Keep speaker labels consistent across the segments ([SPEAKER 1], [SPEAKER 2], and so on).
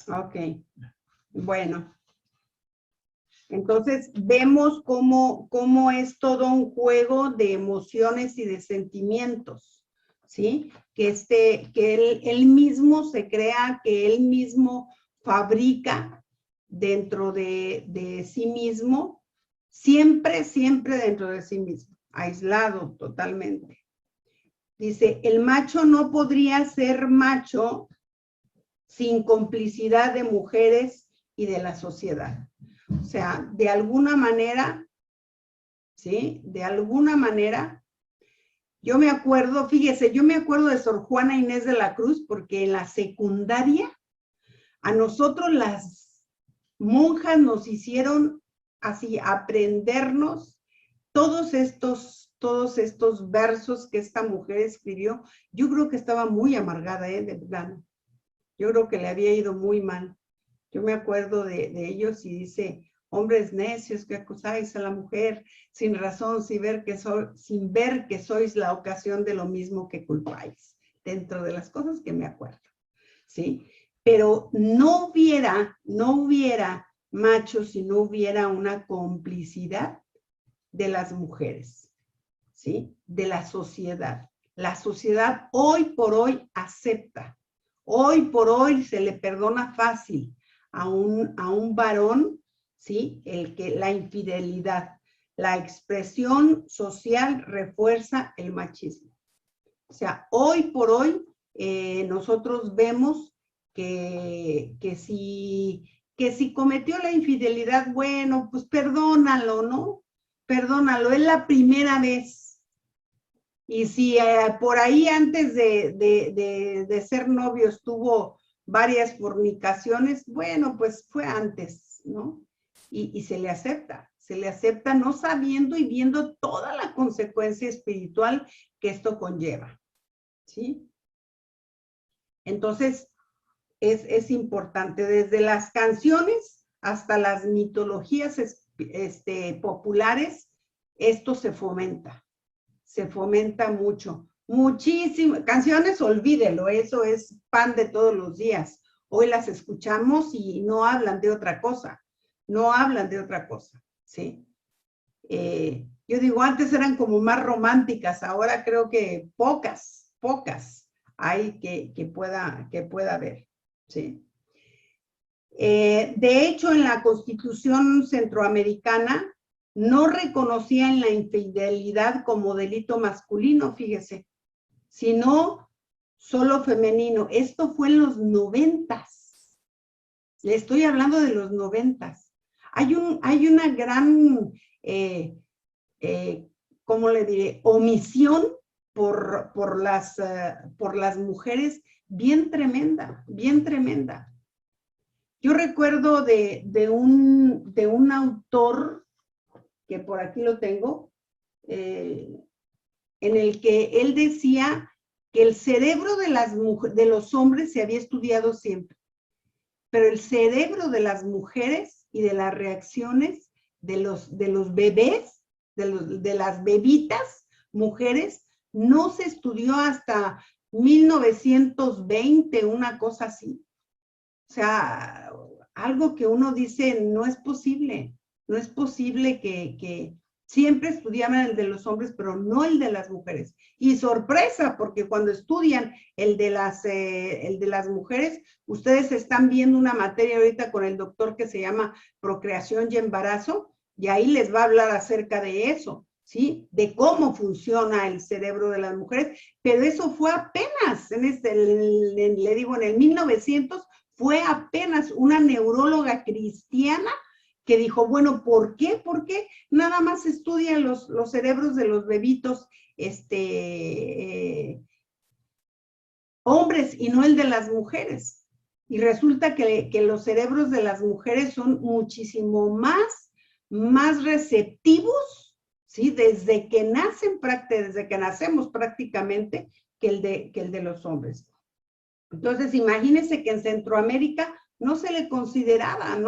[SPEAKER 1] Ok, bueno. Entonces, vemos cómo es todo un juego de emociones y de sentimientos, ¿sí? Que él mismo se crea, que él mismo fabrica dentro de sí mismo, siempre dentro de sí mismo, aislado totalmente. Dice, el macho no podría ser macho sin complicidad de mujeres y de la sociedad. O sea, de alguna manera, ¿sí? De alguna manera, yo me acuerdo, fíjese, yo me acuerdo de Sor Juana Inés de la Cruz porque en la secundaria a nosotros las monjas nos hicieron así aprendernos todos estos versos que esta mujer escribió. Yo creo que estaba muy amargada, de plano. Yo creo que le había ido muy mal. Yo me acuerdo de ellos y dice, hombres necios que acusáis a la mujer sin razón, sin ver que sois la ocasión de lo mismo que culpáis, dentro de las cosas que me acuerdo, ¿sí? Pero no hubiera machos si no hubiera una complicidad de las mujeres, ¿sí? De la sociedad. La sociedad hoy por hoy acepta, hoy por hoy se le perdona fácil a un varón, ¿sí? La infidelidad. La expresión social refuerza el machismo. O sea, hoy por hoy nosotros vemos que si cometió la infidelidad, bueno, pues perdónalo, ¿no? Perdónalo, es la primera vez. Y si por ahí antes de ser novios tuvo varias fornicaciones, bueno, pues fue antes, ¿no? Y se le acepta no sabiendo y viendo toda la consecuencia espiritual que esto conlleva, ¿sí? Entonces, es importante, desde las canciones hasta las mitologías populares, esto se fomenta mucho. Muchísimas canciones, olvídelo, eso es pan de todos los días. Hoy las escuchamos y no hablan de otra cosa, ¿sí? Yo digo, antes eran como más románticas, ahora creo que pocas hay que pueda haber, ¿sí? De hecho, en la Constitución centroamericana no reconocían la infidelidad como delito masculino, fíjese, sino solo femenino. Esto fue en los 90s. Le estoy hablando de los 90s. Hay una gran, ¿cómo le diré? Omisión por las mujeres bien tremenda, bien tremenda. Yo recuerdo de un autor, que por aquí lo tengo, en el que él decía que el cerebro de los hombres se había estudiado siempre, pero el cerebro de las mujeres y de las reacciones de los bebés, de las bebitas mujeres, no se estudió hasta 1920, una cosa así. O sea, algo que uno dice, no es posible que siempre estudiaban el de los hombres, pero no el de las mujeres. Y sorpresa, porque cuando estudian el de las mujeres, ustedes están viendo una materia ahorita con el doctor que se llama procreación y embarazo, y ahí les va a hablar acerca de eso, ¿sí? De cómo funciona el cerebro de las mujeres, pero eso fue apenas, le digo, en el 1900, fue apenas una neuróloga cristiana que dijo, bueno, ¿por qué? ¿Por qué nada más estudian los cerebros de los bebitos hombres y no el de las mujeres? Y resulta que los cerebros de las mujeres son muchísimo más receptivos, ¿sí? Desde que nacemos prácticamente, que el de los hombres. Entonces, imagínense que en Centroamérica no se le consideraba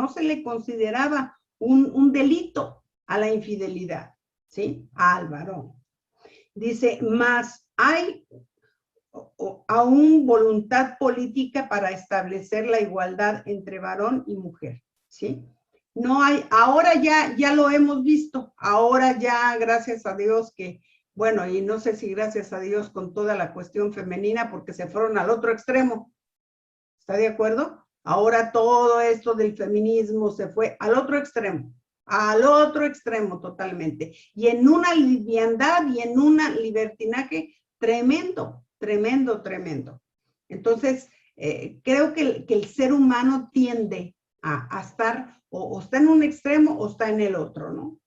[SPEAKER 1] un delito a la infidelidad, ¿sí? Al varón. Dice, más hay aún voluntad política para establecer la igualdad entre varón y mujer, ¿sí? No hay, ahora ya lo hemos visto, ahora ya, gracias a Dios que, bueno, y no sé si gracias a Dios con toda la cuestión femenina, porque se fueron al otro extremo, ¿está de acuerdo? Ahora todo esto del feminismo se fue al otro extremo totalmente, y en una liviandad y en un libertinaje tremendo, tremendo, tremendo. Entonces, creo que el ser humano tiende a estar o está en un extremo o está en el otro, ¿no?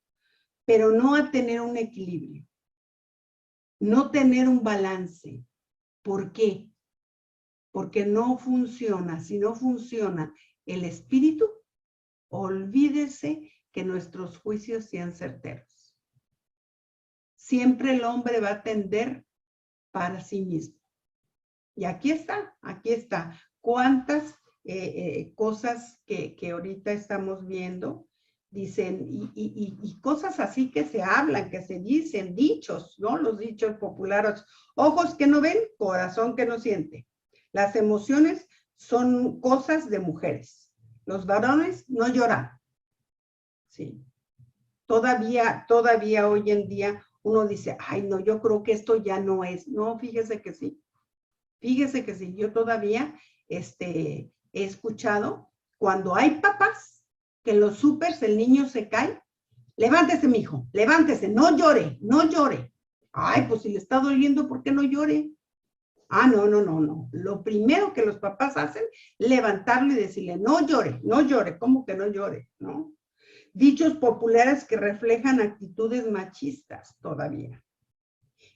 [SPEAKER 1] Pero no a tener un equilibrio, no tener un balance. ¿Por qué? Porque no funciona. Si no funciona el espíritu, olvídese que nuestros juicios sean certeros. Siempre el hombre va a tender para sí mismo. Y aquí está. ¿Cuántas cosas que ahorita estamos viendo? Dicen, y cosas así que se hablan, que se dicen, dichos, ¿no? Los dichos populares. Ojos que no ven, corazón que no siente. Las emociones son cosas de mujeres. Los varones no lloran. Sí. Todavía hoy en día uno dice, ay, no, yo creo que esto ya no es. No, fíjese que sí. Fíjese que sí, yo todavía he escuchado cuando hay papás que en los supers el niño se cae, levántese, mijo, levántese, no llore, no llore. Ay, pues si le está doliendo, ¿por qué no llore? Ah, no. Lo primero que los papás hacen, levantarlo y decirle, no llore, ¿cómo que no llore? ¿No? Dichos populares que reflejan actitudes machistas todavía.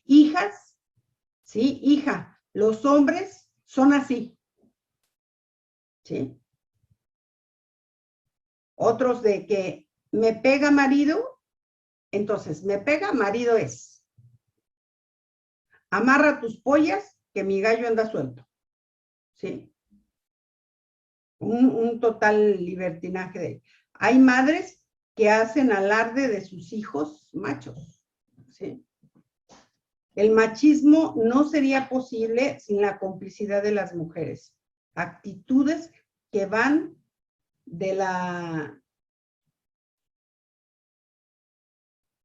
[SPEAKER 1] Hijas, ¿sí? Hija, los hombres son así, ¿sí? Otros de que me pega marido, entonces me pega marido es. Amarra tus pollas, que mi gallo anda suelto, ¿sí? Un total libertinaje de... Hay madres que hacen alarde de sus hijos machos, ¿sí? El machismo no sería posible sin la complicidad de las mujeres. Actitudes que van de la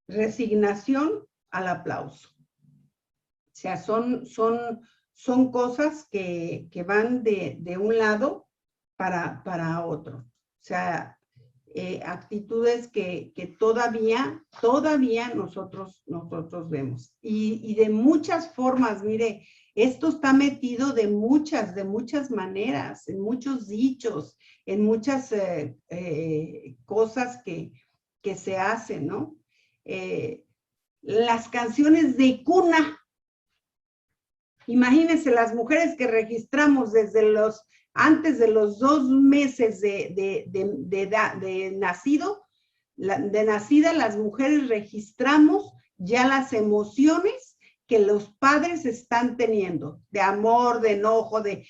[SPEAKER 1] resignación al aplauso. O sea, son cosas que van de un lado para otro. O sea, actitudes que todavía nosotros vemos. Y de muchas formas, mire, esto está metido de muchas maneras, en muchos dichos, en muchas cosas que se hacen, ¿no? Las canciones de cuna. Imagínense las mujeres que registramos antes de los 2 meses de nacida, las mujeres registramos ya las emociones que los padres están teniendo, de amor, de enojo, de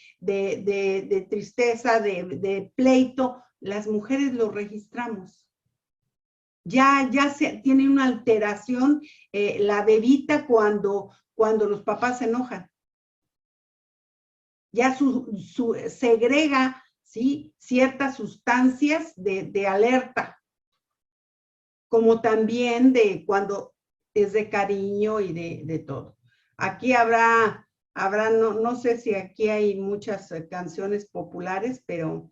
[SPEAKER 1] tristeza, de pleito. Las mujeres lo registramos. Ya tiene una alteración la bebita cuando los papás se enojan. Ya segrega, ¿sí?, ciertas sustancias de alerta, como también de cuando es de cariño y de todo. Aquí habrá no sé si aquí hay muchas canciones populares, pero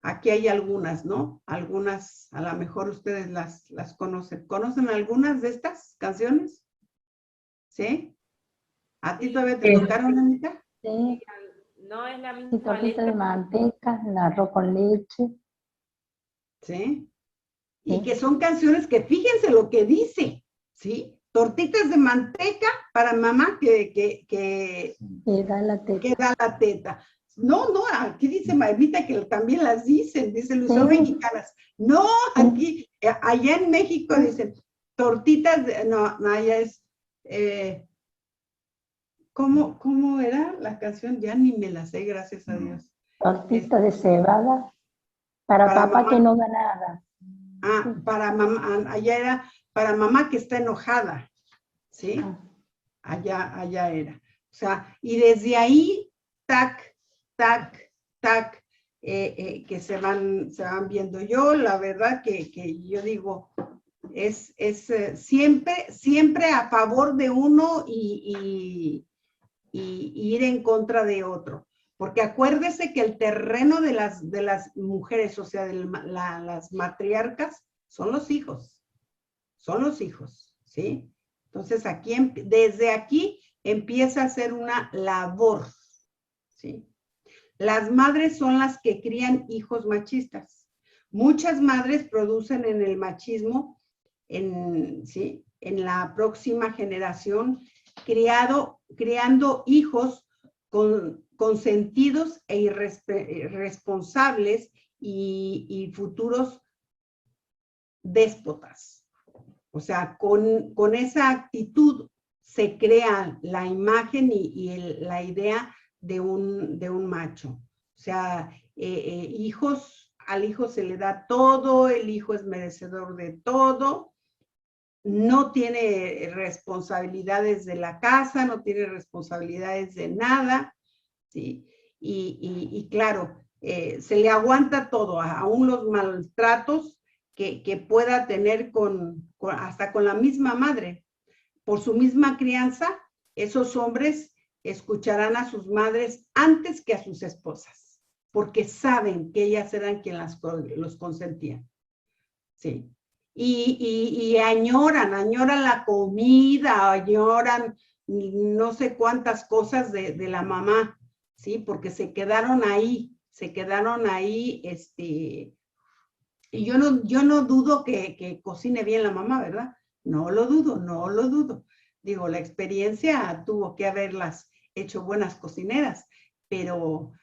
[SPEAKER 1] aquí hay algunas, ¿no? Algunas, a lo mejor ustedes las conocen. ¿Conocen algunas de estas canciones? ¿Sí? ¿A ti todavía te tocaron, Anita?
[SPEAKER 2] Sí,
[SPEAKER 3] No es la
[SPEAKER 2] y
[SPEAKER 3] misma
[SPEAKER 2] tortita de
[SPEAKER 3] letra.
[SPEAKER 2] manteca, el arroz con leche.
[SPEAKER 1] ¿Sí? Y
[SPEAKER 2] Sí.
[SPEAKER 1] que son canciones que fíjense lo que dice, ¿sí? Tortitas de manteca para mamá que
[SPEAKER 2] Da la teta.
[SPEAKER 1] da la teta. No, aquí dice Maevita que también las dicen
[SPEAKER 2] Sí.
[SPEAKER 1] son mexicanas. No, aquí, allá en México dicen tortitas de, no, allá es, ¿cómo era la canción? Ya ni me la sé, gracias a Dios.
[SPEAKER 2] Tortita de cebada para papá
[SPEAKER 1] mamá,
[SPEAKER 2] que no da nada.
[SPEAKER 1] para mamá, allá era para mamá que está enojada, ¿sí? allá era. O sea, y desde ahí, tac, tac, tac, que se van viendo. Yo, la verdad que yo digo, es siempre a favor de uno y ir en contra de otro. Porque acuérdese que el terreno de las mujeres, o sea, las matriarcas, son los hijos, ¿sí? Entonces, desde aquí empieza a ser una labor, ¿sí? Las madres son las que crían hijos machistas. Muchas madres producen en el machismo, ¿sí? En la próxima generación, criando hijos consentidos e irresponsables y futuros déspotas. O sea, con esa actitud se crea la imagen y la idea de un macho. O sea, al hijo se le da todo, el hijo es merecedor de todo, no tiene responsabilidades de la casa, no tiene responsabilidades de nada, ¿sí? Y claro, se le aguanta todo, aún los maltratos que pueda tener hasta con la misma madre. Por su misma crianza, esos hombres escucharán a sus madres antes que a sus esposas, porque saben que ellas eran quienes los consentían. Sí. Y añoran la comida, añoran no sé cuántas cosas de la mamá, ¿sí? Porque se quedaron ahí, y yo no dudo que cocine bien la mamá, ¿verdad? No lo dudo. Digo, la experiencia tuvo que haberlas hecho buenas cocineras, pero,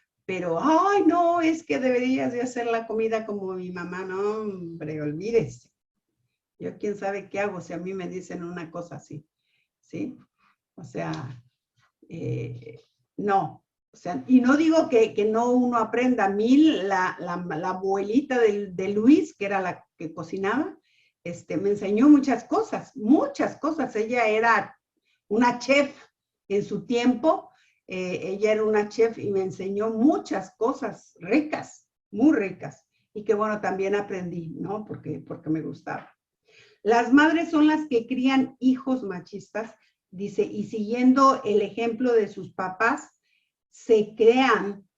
[SPEAKER 1] ay, no, es que deberías de hacer la comida como mi mamá. No, hombre, olvídese. Yo quién sabe qué hago si a mí me dicen una cosa así, ¿sí? O sea, no. O sea, y no digo que no uno aprenda. A mí la abuelita de Luis, que era la que cocinaba, me enseñó muchas cosas. Ella era una chef en su tiempo, ella era una chef y me enseñó muchas cosas ricas, muy ricas. Y que bueno, también aprendí, ¿no? Porque me gustaba. Las madres son las que crían hijos machistas, dice, y siguiendo el ejemplo de sus papás, se crean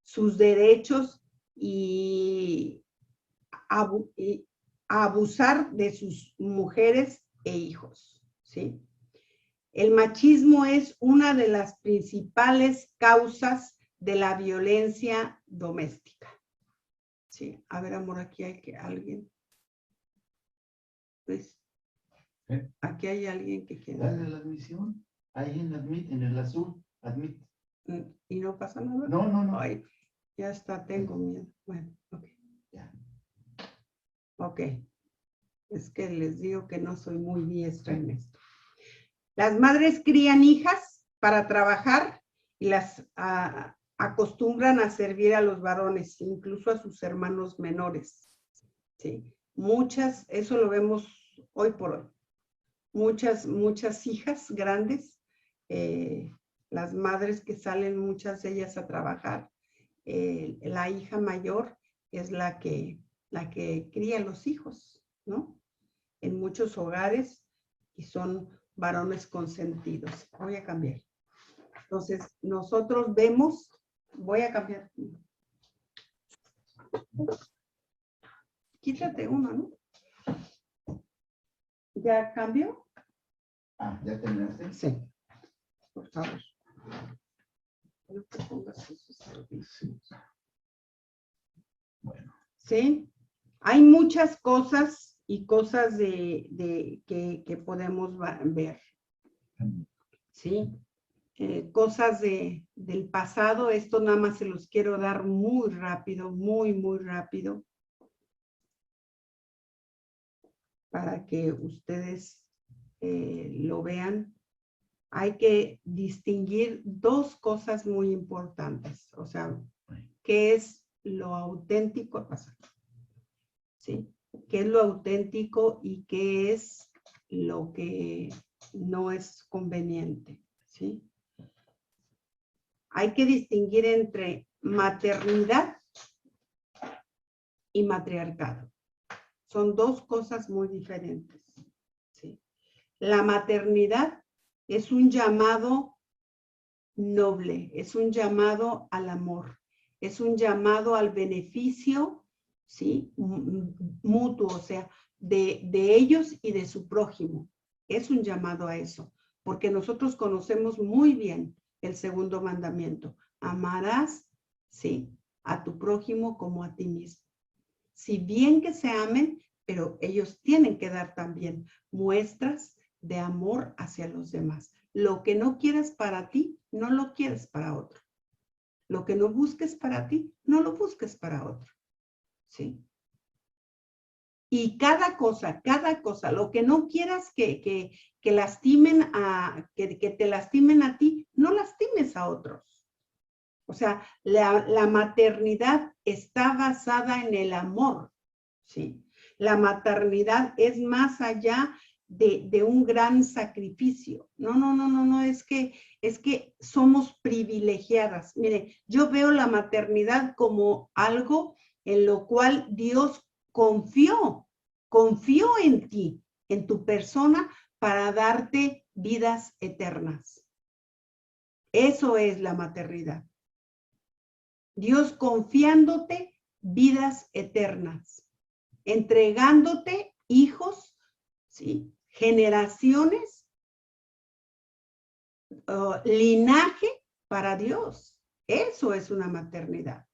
[SPEAKER 1] sus derechos y abusar de sus mujeres e hijos, ¿sí? El machismo es una de las principales causas de la violencia doméstica. Sí, a ver, amor, aquí hay alguien. Pues, aquí hay alguien que quiere.
[SPEAKER 3] Dale la admisión. Ahí en el azul, admit.
[SPEAKER 1] ¿Y no pasa nada?
[SPEAKER 3] No.
[SPEAKER 1] Ay, ya está, tengo miedo. Bueno, ok.
[SPEAKER 3] Ya.
[SPEAKER 1] Ok. Es que les digo que no soy muy diestra en esto. Las madres crían hijas para trabajar y las acostumbran a servir a los varones, incluso a sus hermanos menores. ¿Sí? Eso lo vemos hoy por hoy. Muchas hijas grandes, las madres que salen, muchas de ellas a trabajar, la hija mayor es la que cría a los hijos, ¿no? En muchos hogares y son varones consentidos. Voy a cambiar. Entonces, nosotros vemos, voy a cambiar. Quítate uno, ¿no? ¿Ya cambió?
[SPEAKER 3] ¿Ya terminaste?
[SPEAKER 1] Sí. Por favor. No te pongas esos servicios.
[SPEAKER 3] Bueno.
[SPEAKER 1] ¿Sí? Hay muchas cosas y cosas que podemos ver. ¿Sí? Cosas del pasado. Esto nada más se los quiero dar muy rápido, muy rápido, para que ustedes lo vean. Hay que distinguir dos cosas muy importantes. O sea, ¿qué es lo auténtico? ¿Sí? ¿Qué es lo auténtico y qué es lo que no es conveniente, ¿sí? Hay que distinguir entre maternidad y matriarcado. Son dos cosas muy diferentes, ¿sí? La maternidad es un llamado noble, es un llamado al amor, es un llamado al beneficio, ¿sí? Mutuo, o sea, de ellos y de su prójimo. Es un llamado a eso, porque nosotros conocemos muy bien el segundo mandamiento. Amarás, ¿sí?, a tu prójimo como a ti mismo. Si bien que se amen, pero ellos tienen que dar también muestras de amor hacia los demás. Lo que no quieras para ti, no lo quieres para otro. Lo que no busques para ti, no lo busques para otro. ¿Sí? Y cada cosa, lo que no quieras que lastimen que te lastimen a ti, no lastimes a otros. O sea, la maternidad está basada en el amor, ¿sí? La maternidad es más allá de un gran sacrificio. No, es que somos privilegiadas. Mire, yo veo la maternidad como algo en lo cual Dios confió en ti, en tu persona, para darte vidas eternas. Eso es la maternidad. Dios confiándote vidas eternas, entregándote hijos, ¿sí?, generaciones, linaje para Dios. Eso es una maternidad.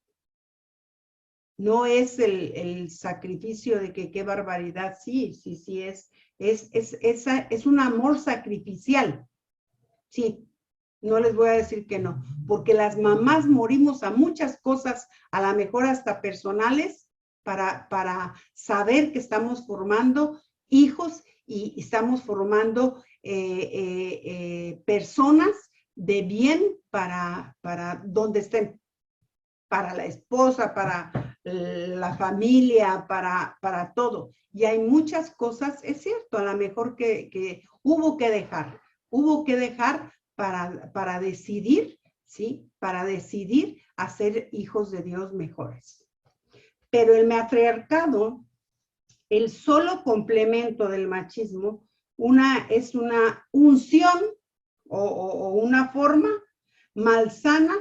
[SPEAKER 1] No es el sacrificio de que qué barbaridad. Sí, es un amor sacrificial. Sí, no les voy a decir que no, porque las mamás morimos a muchas cosas, a lo mejor hasta personales, para saber que estamos formando hijos y estamos formando personas de bien para donde estén, para la esposa, para la familia, para todo. Y hay muchas cosas, es cierto, a lo mejor que hubo que dejar para decidir, ¿sí? Para decidir hacer hijos de Dios mejores. Pero el matriarcado, el solo complemento del machismo, es una unción o una forma malsana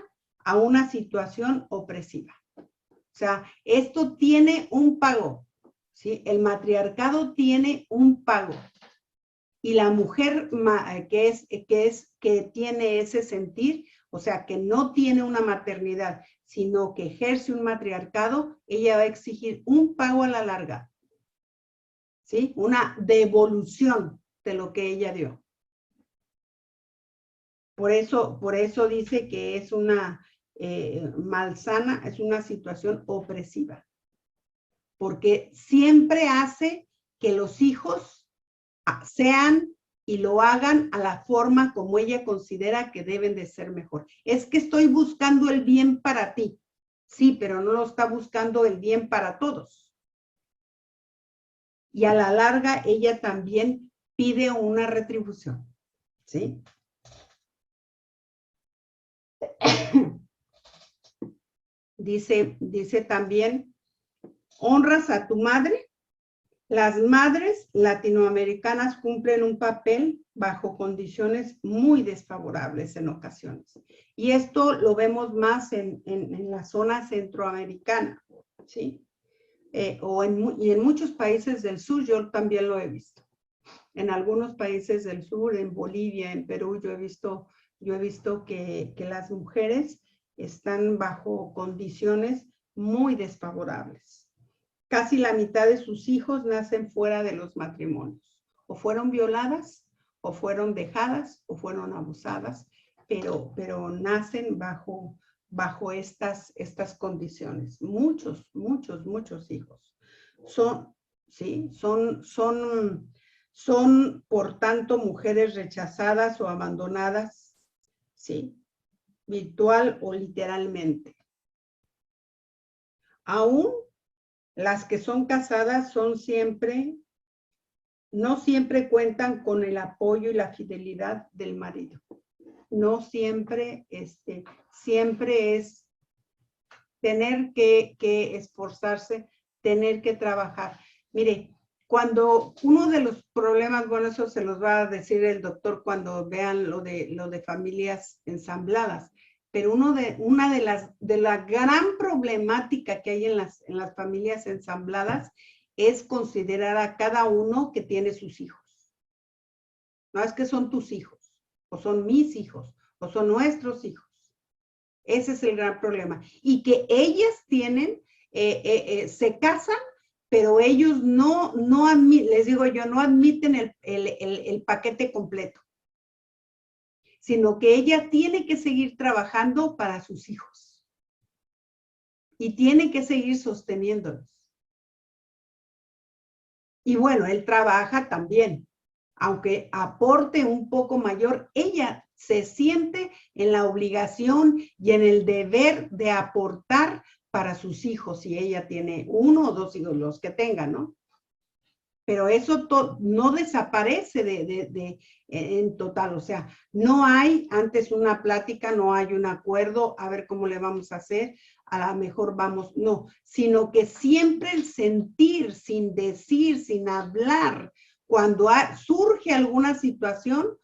[SPEAKER 1] a una situación opresiva. O sea, esto tiene un pago, ¿sí? El matriarcado tiene un pago. Y la mujer que tiene ese sentir, o sea, que no tiene una maternidad, sino que ejerce un matriarcado, ella va a exigir un pago a la larga, ¿sí? Una devolución de lo que ella dio. Por eso dice que es una malsana, es una situación opresiva. Porque siempre hace que los hijos sean y lo hagan a la forma como ella considera que deben de ser mejor. Es que estoy buscando el bien para ti. Sí, pero no lo está buscando el bien para todos. Y a la larga ella también pide una retribución. ¿Sí? Dice también, honras a tu madre. Las madres latinoamericanas cumplen un papel bajo condiciones muy desfavorables en ocasiones. Y esto lo vemos más en la zona centroamericana, ¿sí? Y en muchos países del sur yo también lo he visto. En algunos países del sur, en Bolivia, en Perú, yo he visto que las mujeres están bajo condiciones muy desfavorables. Casi la mitad de sus hijos nacen fuera de los matrimonios. O fueron violadas, o fueron dejadas, o fueron abusadas, pero nacen bajo estas condiciones. Muchos hijos. Son, por tanto, mujeres rechazadas o abandonadas, ¿sí? Virtual o literalmente. Aún las que son casadas son siempre no siempre cuentan con el apoyo y la fidelidad del marido. No siempre, siempre es tener que esforzarse, tener que trabajar. Mire, cuando uno de los problemas, bueno, eso se los va a decir el doctor cuando vean lo de familias ensambladas, pero una de la gran problemática que hay en las familias ensambladas es considerar a cada uno que tiene sus hijos. No es que son tus hijos, o son mis hijos, o son nuestros hijos. Ese es el gran problema. Y que ellas tienen, se casan, pero ellos no admiten, les digo yo, no admiten el paquete completo, sino que ella tiene que seguir trabajando para sus hijos y tiene que seguir sosteniéndolos. Y bueno, él trabaja también, aunque aporte un poco mayor, ella se siente en la obligación y en el deber de aportar para sus hijos, si ella tiene 1 o 2 hijos, los que tenga, ¿no? Pero eso no desaparece en total, o sea, no hay antes una plática, no hay un acuerdo, a ver cómo le vamos a hacer, a lo mejor vamos, no, sino que siempre el sentir, sin decir, sin hablar, cuando surge alguna situación,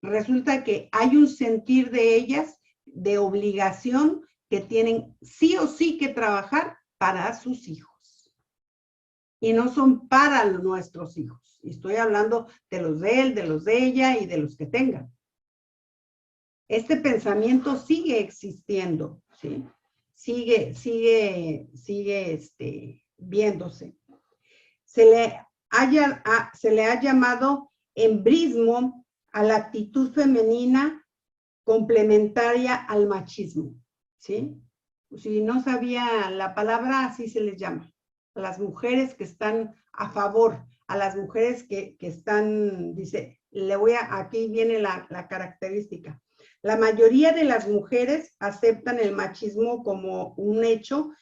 [SPEAKER 1] resulta que hay un sentir de ellas de obligación que tienen sí o sí que trabajar para sus hijos. Y no son para nuestros hijos. Y estoy hablando de los de él, de los de ella y de los que tengan. Este pensamiento sigue existiendo, ¿sí? Sigue viéndose. Se le ha llamado embrismo a la actitud femenina complementaria al machismo, ¿sí? Si no sabía la palabra, así se les llama. A las mujeres que están a favor, a las mujeres que están, dice, aquí viene la característica. La mayoría de las mujeres aceptan el machismo como un hecho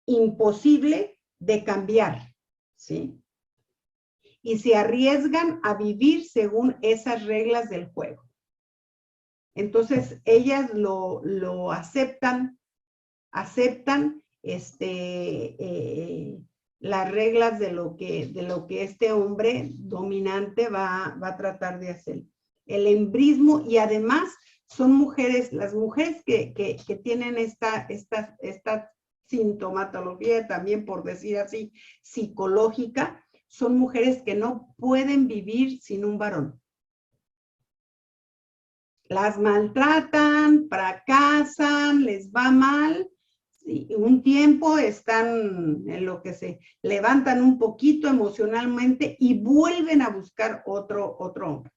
[SPEAKER 1] imposible de cambiar, ¿sí? Y se arriesgan a vivir según esas reglas del juego. Entonces, ellas lo aceptan las reglas de lo que este hombre dominante va a tratar de hacer. El embrismo, y además son mujeres, las mujeres que tienen esta sintomatología, también por decir así, psicológica, son mujeres que no pueden vivir sin un varón. Las maltratan, fracasan, les va mal, y un tiempo están en lo que se levantan un poquito emocionalmente y vuelven a buscar otro hombre.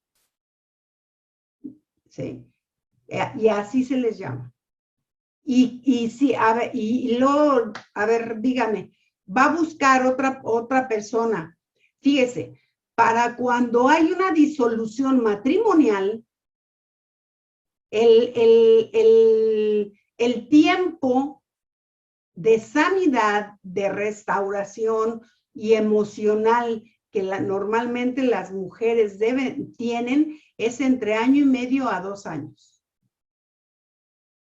[SPEAKER 1] ¿Sí? Y así se les llama. Y sí, a ver, y luego, a ver, dígame, va a buscar otra persona. Fíjese, para cuando hay una disolución matrimonial, el tiempo de sanidad, de restauración y emocional que normalmente las mujeres tienen es entre 1.5 años a 2 años.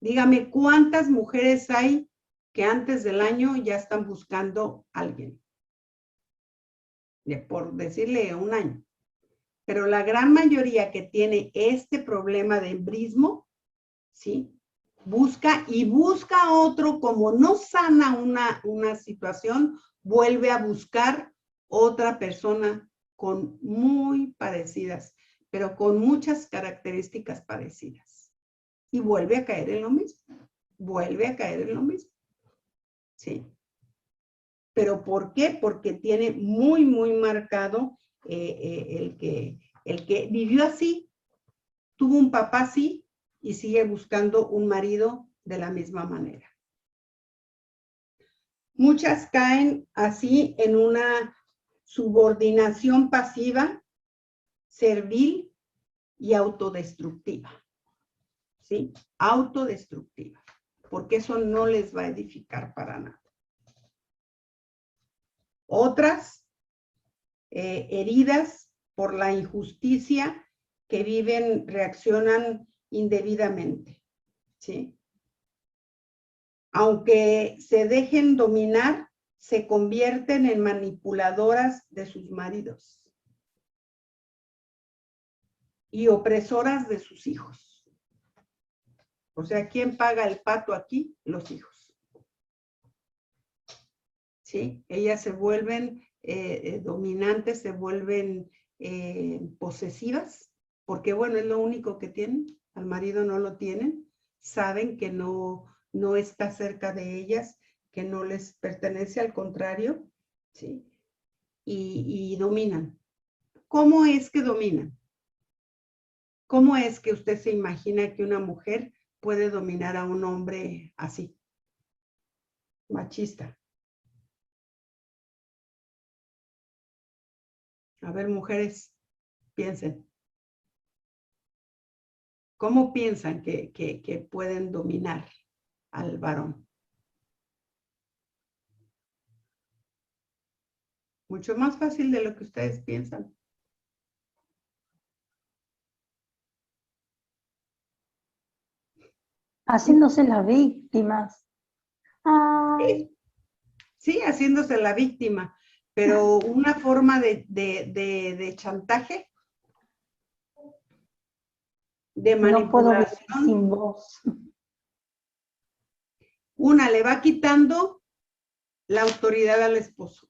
[SPEAKER 1] Dígame, ¿cuántas mujeres hay que antes del año ya están buscando a alguien? Por decirle 1 año. Pero la gran mayoría que tiene este problema de embrismo, ¿sí? Busca otro, como no sana una situación, vuelve a buscar otra persona con muy parecidas, pero con muchas características parecidas. Y vuelve a caer en lo mismo. Sí. ¿Pero por qué? Porque tiene muy, muy marcado el que vivió así, tuvo un papá así, y sigue buscando un marido de la misma manera. Muchas caen así en una subordinación pasiva, servil y autodestructiva. ¿Sí? Autodestructiva, porque eso no les va a edificar para nada. Otras heridas por la injusticia que viven, reaccionan indebidamente, ¿sí? Aunque se dejen dominar, se convierten en manipuladoras de sus maridos y opresoras de sus hijos. O sea, ¿quién paga el pato aquí? Los hijos. ¿Sí? Ellas se vuelven dominantes, se vuelven posesivas, porque bueno, es lo único que tienen. Al marido no lo tienen. Saben que no está cerca de ellas, que no les pertenece, al contrario, ¿sí? Y dominan. ¿Cómo es que dominan? ¿Cómo es que usted se imagina que una mujer puede dominar a un hombre así? Machista. A ver, mujeres, piensen. ¿Cómo piensan que pueden dominar al varón? Mucho más fácil de lo que ustedes piensan.
[SPEAKER 2] Haciéndose las víctimas. Ay,
[SPEAKER 1] Sí, haciéndose la víctima, pero una forma de chantaje, de
[SPEAKER 2] no puedo vivir
[SPEAKER 1] manipulación.
[SPEAKER 2] sin vos.
[SPEAKER 1] Una le va quitando la autoridad al esposo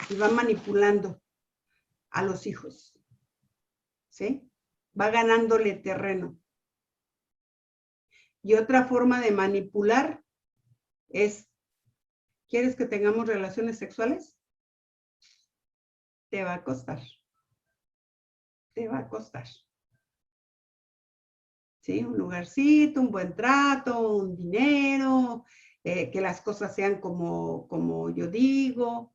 [SPEAKER 1] y va manipulando a los hijos, ¿sí? Va ganándole terreno. Y otra forma de manipular es, ¿quieres que tengamos relaciones sexuales? Te va a costar. Te va a costar. ¿Sí? Un lugarcito, un buen trato, un dinero, que las cosas sean como yo digo.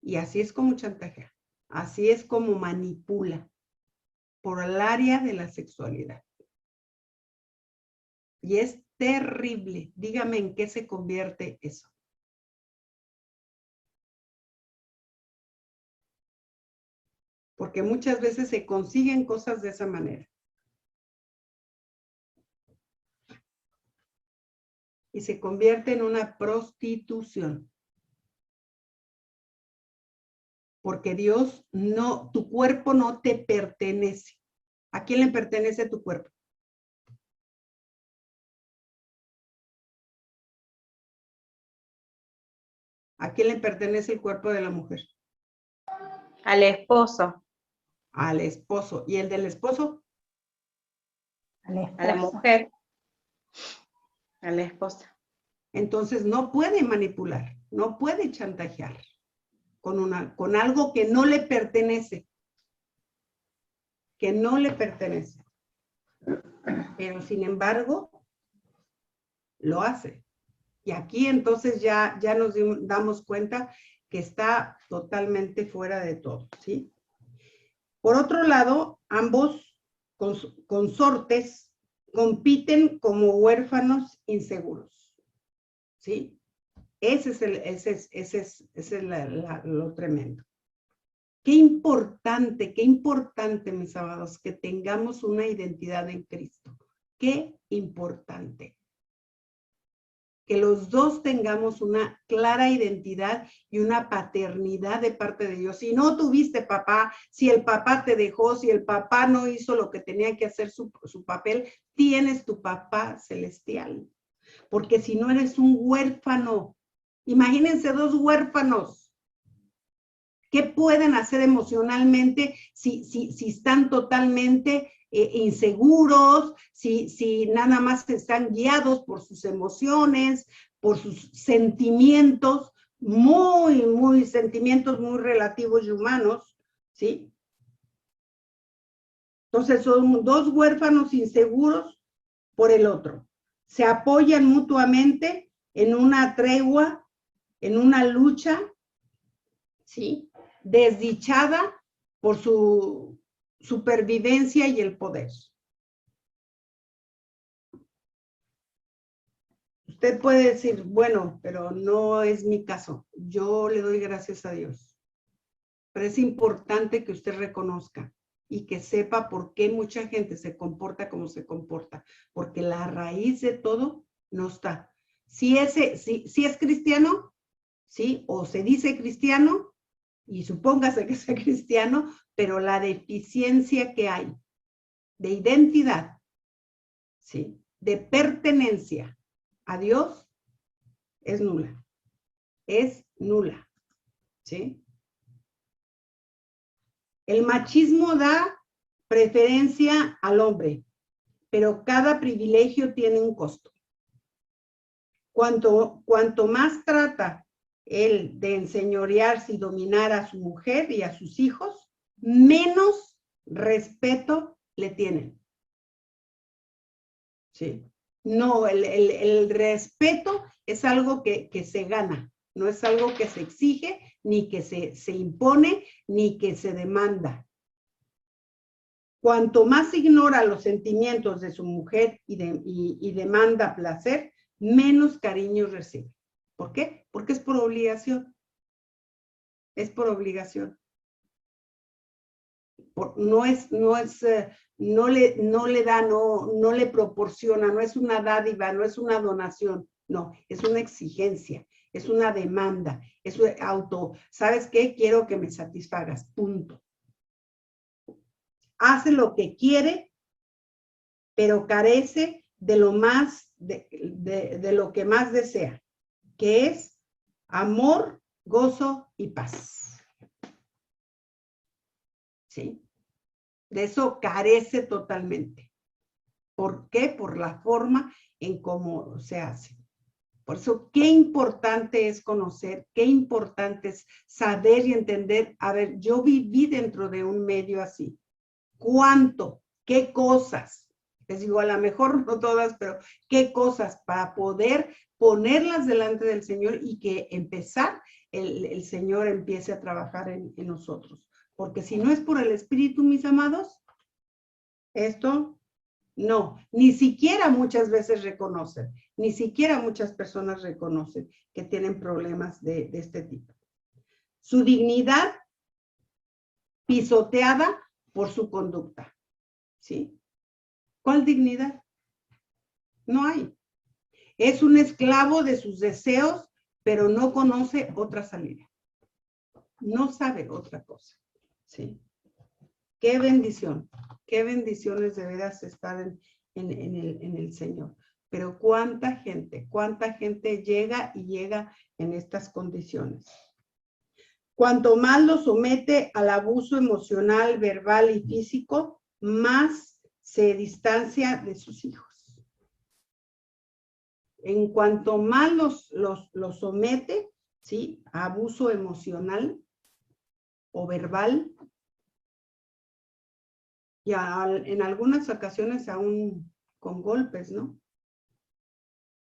[SPEAKER 1] Y así es como chantajea. Así es como manipula por el área de la sexualidad. Y es terrible. Dígame en qué se convierte eso. Porque muchas veces se consiguen cosas de esa manera. Y se convierte en una prostitución. Porque Dios no, tu cuerpo no te pertenece. ¿A quién le pertenece tu cuerpo? ¿A quién le pertenece el cuerpo de la mujer?
[SPEAKER 4] Al esposo,
[SPEAKER 1] Al esposo. ¿Y el del esposo?
[SPEAKER 2] A la
[SPEAKER 4] a la
[SPEAKER 2] esposa.
[SPEAKER 4] mujer, a la esposa.
[SPEAKER 1] Entonces no puede manipular, no puede chantajear con algo que no le pertenece. Que no le pertenece. Pero sin embargo, lo hace. Y aquí entonces ya nos damos cuenta que está totalmente fuera de todo, ¿sí? Por otro lado, ambos consortes compiten como huérfanos inseguros, ¿sí? Ese es lo tremendo. Qué importante, mis amados, que tengamos una identidad en Cristo. Qué importante. Que los dos tengamos una clara identidad y una paternidad de parte de Dios. Si no tuviste papá, si el papá te dejó, si el papá no hizo lo que tenía que hacer su papel, tienes tu papá celestial. Porque si no eres un huérfano, imagínense dos huérfanos. ¿Qué pueden hacer emocionalmente si están totalmente inseguros, si nada más están guiados por sus emociones, por sus sentimientos, sentimientos muy relativos y humanos, ¿sí? Entonces son dos huérfanos inseguros por el otro. Se apoyan mutuamente en una tregua, en una lucha, ¿sí? Desdichada por su supervivencia y el poder. Usted puede decir, bueno, pero no es mi caso. Yo le doy gracias a Dios. pero es importante que usted reconozca y que sepa por qué mucha gente se comporta como se comporta, porque la raíz de todo no está. Si es cristiano, ¿sí? O se dice cristiano, y supóngase que sea cristiano, pero la deficiencia que hay de identidad, ¿sí? De pertenencia a Dios es nula. Es nula, ¿sí? El machismo da preferencia al hombre, pero cada privilegio tiene un costo. Cuanto más trata él de enseñorearse y dominar a su mujer y a sus hijos, menos respeto le tienen. Sí. No, el respeto es algo que se gana, no es algo que se exige, ni que se impone, ni que se demanda. Cuanto más ignora los sentimientos de su mujer y demanda placer, menos cariño recibe. ¿Por qué? Porque es por obligación. Es por obligación. No le proporciona, no es una dádiva, no es una donación, no, es una exigencia, es una demanda, es ¿sabes qué? Quiero que me satisfagas, punto. Hace lo que quiere, pero carece de lo más, de lo que más desea, que es amor, gozo y paz. ¿Sí? De eso carece totalmente. ¿Por qué? Por la forma en cómo se hace. Por eso, qué importante es conocer, qué importante es saber y entender. A ver, yo viví dentro de un medio así. ¿Cuánto? ¿Qué cosas? Les digo, a lo mejor no todas, pero ¿qué cosas para poder ponerlas delante del Señor y que el Señor empiece a trabajar en nosotros? Porque si no es por el Espíritu, mis amados, esto no, ni siquiera muchas veces reconocen, ni siquiera muchas personas reconocen que tienen problemas de este tipo. Su dignidad pisoteada por su conducta, ¿sí? ¿Cuál dignidad? No hay. Es un esclavo de sus deseos, pero no conoce otra salida. No sabe otra cosa, ¿sí? Qué bendición, qué bendiciones de veras estar en el Señor. Pero cuánta gente llega en estas condiciones. Cuanto más lo somete al abuso emocional, verbal y físico, más se distancia de sus hijos. En cuanto más los somete, ¿sí? A abuso emocional o verbal, y en algunas ocasiones aún con golpes, ¿no?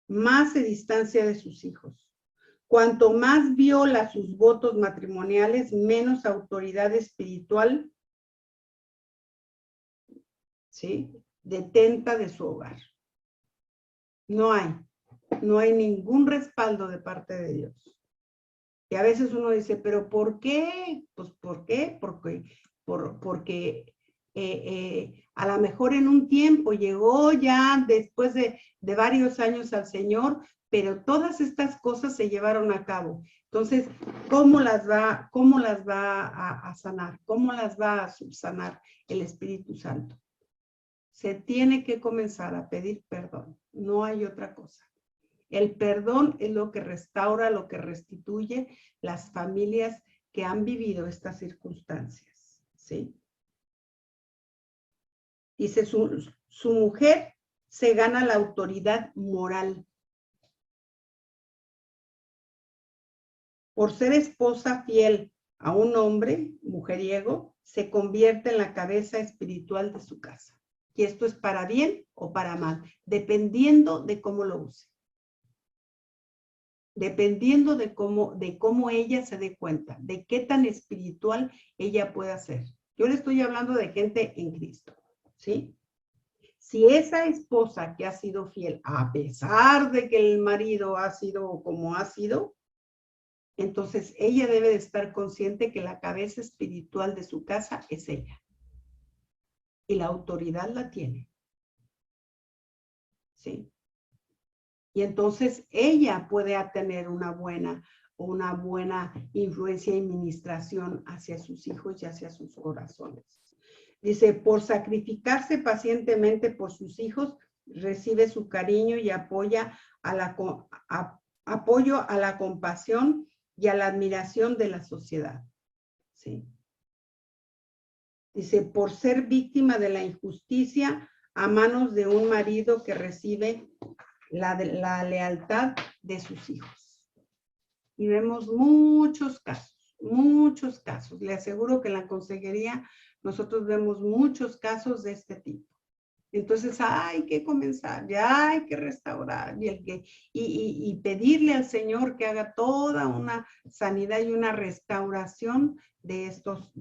[SPEAKER 1] Más se distancia de sus hijos. Cuanto más viola sus votos matrimoniales, menos autoridad espiritual, ¿sí? Detenta de su hogar. No hay ningún respaldo de parte de Dios. Y a veces uno dice, ¿pero por qué? Pues, ¿por qué? Porque a lo mejor en un tiempo llegó ya después de varios años al Señor, pero todas estas cosas se llevaron a cabo. Entonces, ¿cómo las va a sanar? ¿Cómo las va a subsanar el Espíritu Santo? Se tiene que comenzar a pedir perdón. No hay otra cosa. El perdón es lo que restaura, lo que restituye las familias que han vivido estas circunstancias, ¿sí? Dice, su mujer se gana la autoridad moral. Por ser esposa fiel a un hombre mujeriego, se convierte en la cabeza espiritual de su casa. Y esto es para bien o para mal, dependiendo de cómo lo use. Dependiendo de cómo ella se dé cuenta, de qué tan espiritual ella pueda ser. Yo le estoy hablando de gente en Cristo, ¿sí? Si esa esposa que ha sido fiel, a pesar de que el marido ha sido como ha sido, Entonces, ella debe de estar consciente que la cabeza espiritual de su casa es ella. Y la autoridad la tiene. ¿Sí? Y entonces ella puede tener una buena influencia y ministración hacia sus hijos y hacia sus corazones. Dice, por sacrificarse pacientemente por sus hijos, recibe su cariño y apoyo a la compasión y a la admiración de la sociedad. ¿Sí? Dice, por ser víctima de la injusticia a manos de un marido que recibe la lealtad de sus hijos. Y vemos muchos casos. Le aseguro que en la consejería nosotros vemos muchos casos de este tipo. Entonces hay que comenzar, ya hay que restaurar y pedirle al Señor que haga toda una sanidad y una restauración de estos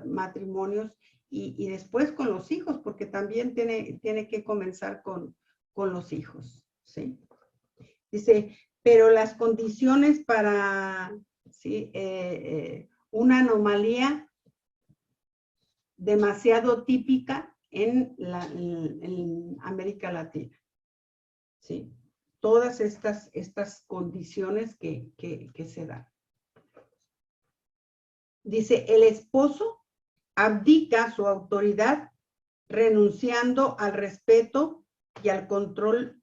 [SPEAKER 1] matrimonios y después con los hijos, porque también tiene que comenzar con los hijos, ¿sí? Dice, pero las condiciones para, ¿sí? Una anomalía demasiado típica en América Latina, ¿sí? Todas estas condiciones que se dan. Dice, el esposo abdica su autoridad renunciando al respeto y al control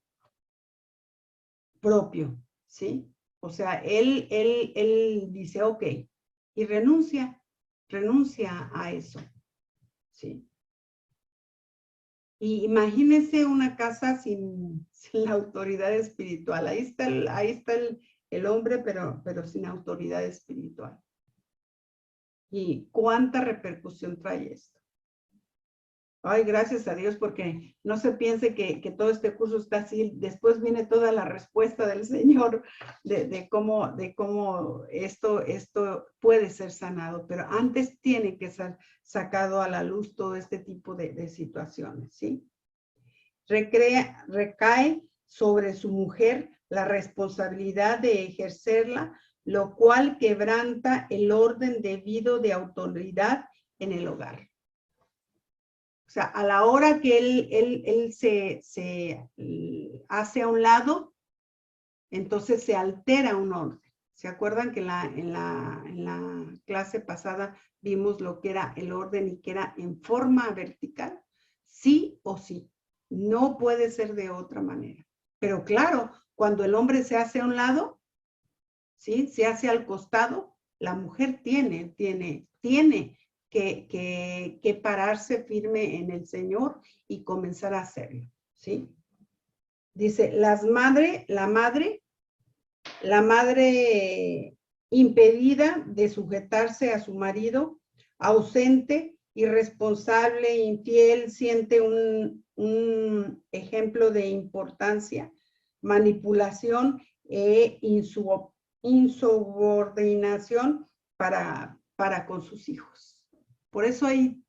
[SPEAKER 1] propio, ¿sí? O sea, él dice, ok, y renuncia a eso, ¿sí? Y imagínense una casa sin la autoridad espiritual. Ahí está el hombre, pero sin autoridad espiritual. ¿Y cuánta repercusión trae esto? Ay, gracias a Dios, porque no se piense que todo este curso está así. Después viene toda la respuesta del Señor de cómo esto puede ser sanado. Pero antes tiene que ser sacado a la luz todo este tipo de situaciones, ¿sí? Recae sobre su mujer la responsabilidad de ejercerla, lo cual quebranta el orden debido de autoridad en el hogar. O sea, a la hora que él se hace a un lado, entonces se altera un orden. ¿Se acuerdan que en la clase pasada vimos lo que era el orden y que era en forma vertical? Sí o sí. No puede ser de otra manera. Pero claro, cuando el hombre se hace a un lado, ¿sí? Se hace al costado, la mujer tiene que pararse firme en el Señor y comenzar a hacerlo, ¿sí? Dice, la madre impedida de sujetarse a su marido, ausente, irresponsable, infiel, siente un ejemplo de importancia, manipulación e insubordinación para con sus hijos. Por eso hay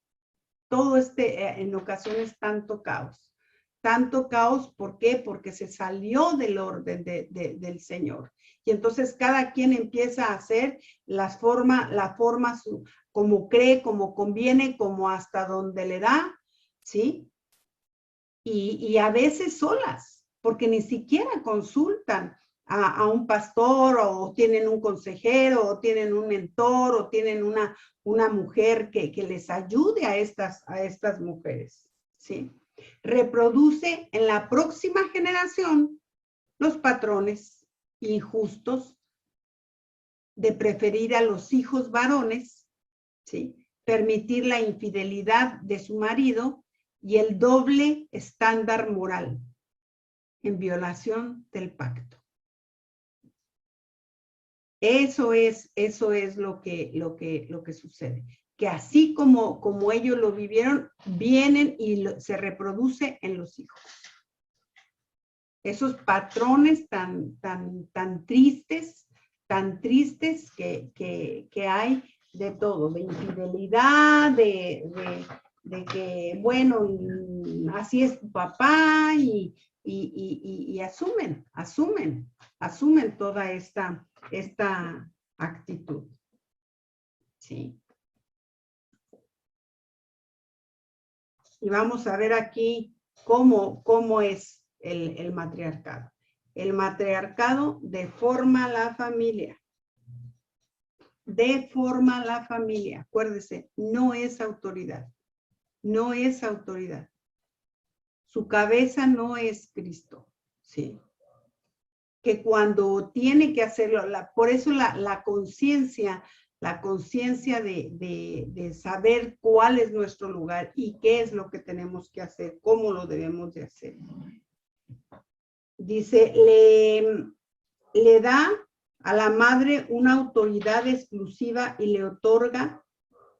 [SPEAKER 1] todo en ocasiones tanto caos. Tanto caos, ¿por qué? Porque se salió del orden del Señor. Y entonces cada quien empieza a hacer la forma como cree, como conviene, como hasta donde le da, ¿sí? Y a veces solas, porque ni siquiera consultan a un pastor o tienen un consejero o tienen un mentor o tienen una mujer que les ayude a estas mujeres, ¿sí? Reproduce en la próxima generación los patrones injustos de preferir a los hijos varones, ¿sí? Permitir la infidelidad de su marido y el doble estándar moral en violación del pacto. Eso es lo que sucede. Que así como ellos lo vivieron, vienen y se reproduce en los hijos. Esos patrones tan tristes que hay de todo, de infidelidad, de que, bueno, así es tu papá y y asumen toda esta actitud. ¿Sí? Y vamos a ver aquí cómo es el matriarcado. El matriarcado deforma la familia. Deforma la familia. Acuérdese, no es autoridad. No es autoridad. Su cabeza no es Cristo. ¿Sí? Que cuando tiene que hacerlo, por eso la conciencia de saber cuál es nuestro lugar y qué es lo que tenemos que hacer, cómo lo debemos de hacer. Dice, le da a la madre una autoridad exclusiva y le otorga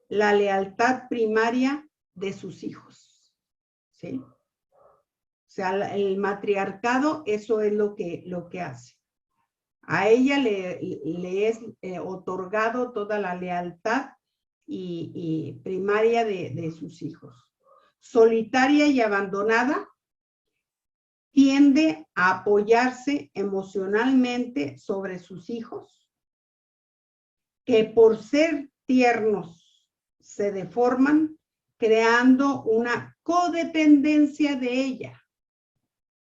[SPEAKER 1] la lealtad primaria de sus hijos. ¿Sí? O sea, el matriarcado, eso es lo que hace. A ella le es otorgado toda la lealtad y primaria de sus hijos. Solitaria y abandonada, tiende a apoyarse emocionalmente sobre sus hijos, que por ser tiernos se deforman, creando una codependencia de ella.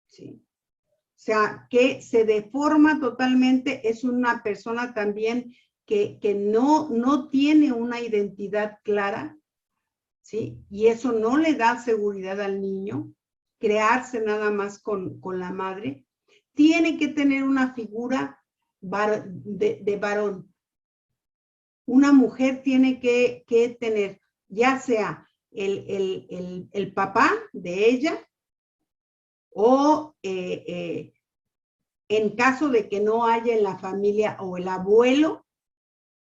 [SPEAKER 1] ¿Sí? O sea, que se deforma totalmente, es una persona también que no tiene una identidad clara, ¿sí? Y eso no le da seguridad al niño, crearse nada más con la madre. Tiene que tener una figura de varón. Una mujer tiene que tener, ya sea el papá de ella, o en caso de que no haya en la familia o el abuelo,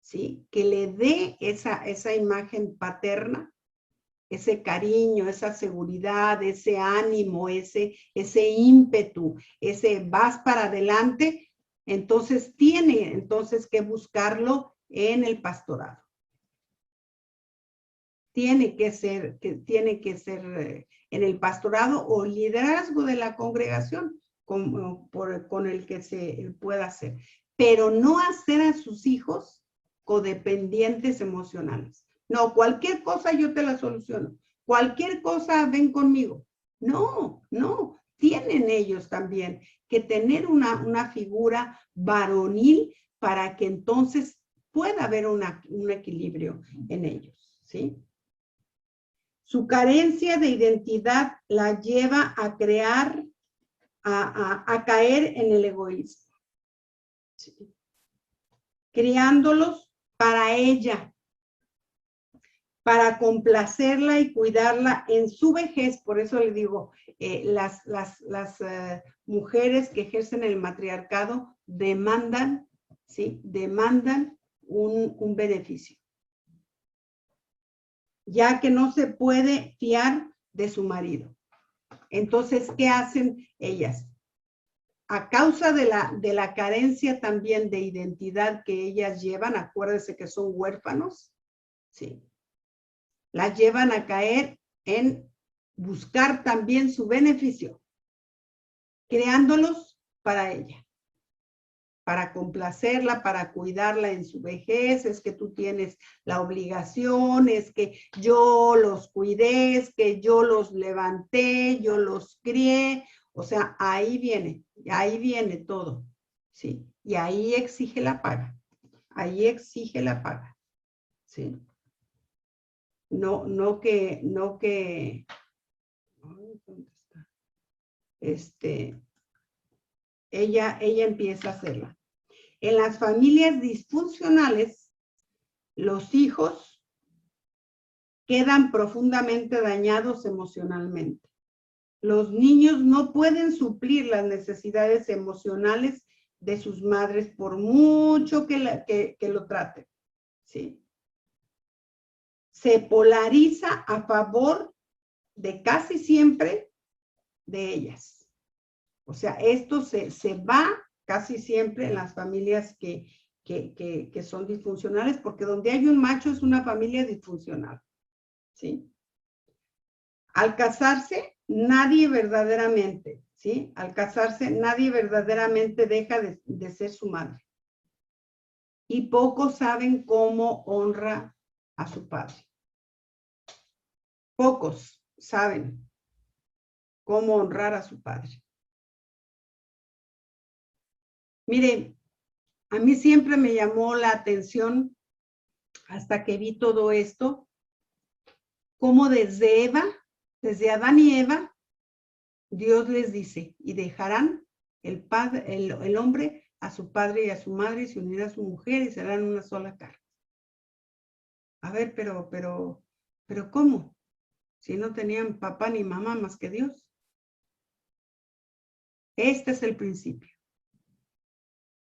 [SPEAKER 1] ¿sí? Que le dé esa imagen paterna, ese cariño, esa seguridad, ese ánimo, ese ímpetu, ese vas para adelante, entonces tiene que buscarlo en el pastorado. Tiene que ser en el pastorado o liderazgo de la congregación con el que se pueda hacer. Pero no hacer a sus hijos codependientes emocionales. No, cualquier cosa yo te la soluciono. Cualquier cosa ven conmigo. No. Tienen ellos también que tener una figura varonil para que entonces pueda haber un equilibrio en ellos, ¿sí? Su carencia de identidad la lleva a caer en el egoísmo. ¿Sí? Criándolos para ella, para complacerla y cuidarla en su vejez. Por eso le digo, las mujeres que ejercen el matriarcado demandan, ¿sí? Demandan un beneficio, ya que no se puede fiar de su marido. Entonces, ¿qué hacen ellas? A causa de la carencia también de identidad que ellas llevan, acuérdense que son huérfanos, ¿sí? Las llevan a caer en buscar también su beneficio, creándolos para ella, para complacerla, para cuidarla en su vejez. Es que tú tienes la obligación, es que yo los cuidé, es que yo los levanté, yo los crié. O sea, ahí viene todo, ¿sí? Y ahí exige la paga, ¿sí? No que, ¿dónde está? Ella empieza a hacerla. En las familias disfuncionales, los hijos quedan profundamente dañados emocionalmente. Los niños no pueden suplir las necesidades emocionales de sus madres por mucho que lo traten, ¿sí? Se polariza a favor de casi siempre de ellas. O sea, esto se va casi siempre en las familias que son disfuncionales, porque donde hay un macho es una familia disfuncional, ¿sí? Al casarse, nadie verdaderamente ¿sí? Al casarse, nadie verdaderamente deja de ser su madre. Y pocos saben cómo honra a su padre. Pocos saben cómo honrar a su padre. Miren, a mí siempre me llamó la atención, hasta que vi todo esto, cómo desde Adán y Eva, Dios les dice, y dejarán el hombre a su padre y a su madre, y se unirá a su mujer, y serán una sola carne. A ver, pero ¿cómo? Si no tenían papá ni mamá más que Dios. Este es el principio.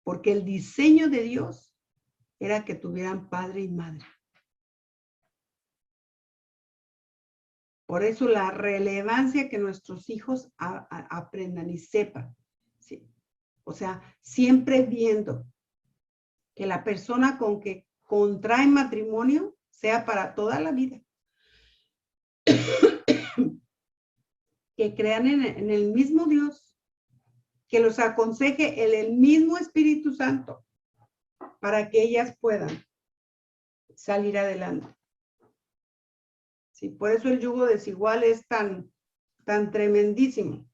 [SPEAKER 1] Porque el diseño de Dios era que tuvieran padre y madre. Por eso la relevancia que nuestros hijos aprendan y sepan. ¿Sí? O sea, siempre viendo que la persona con que contrae matrimonio sea para toda la vida. Que crean en el mismo Dios, que los aconseje el mismo Espíritu Santo, para que ellas puedan salir adelante. Sí, por eso el yugo desigual es tan tremendísimo.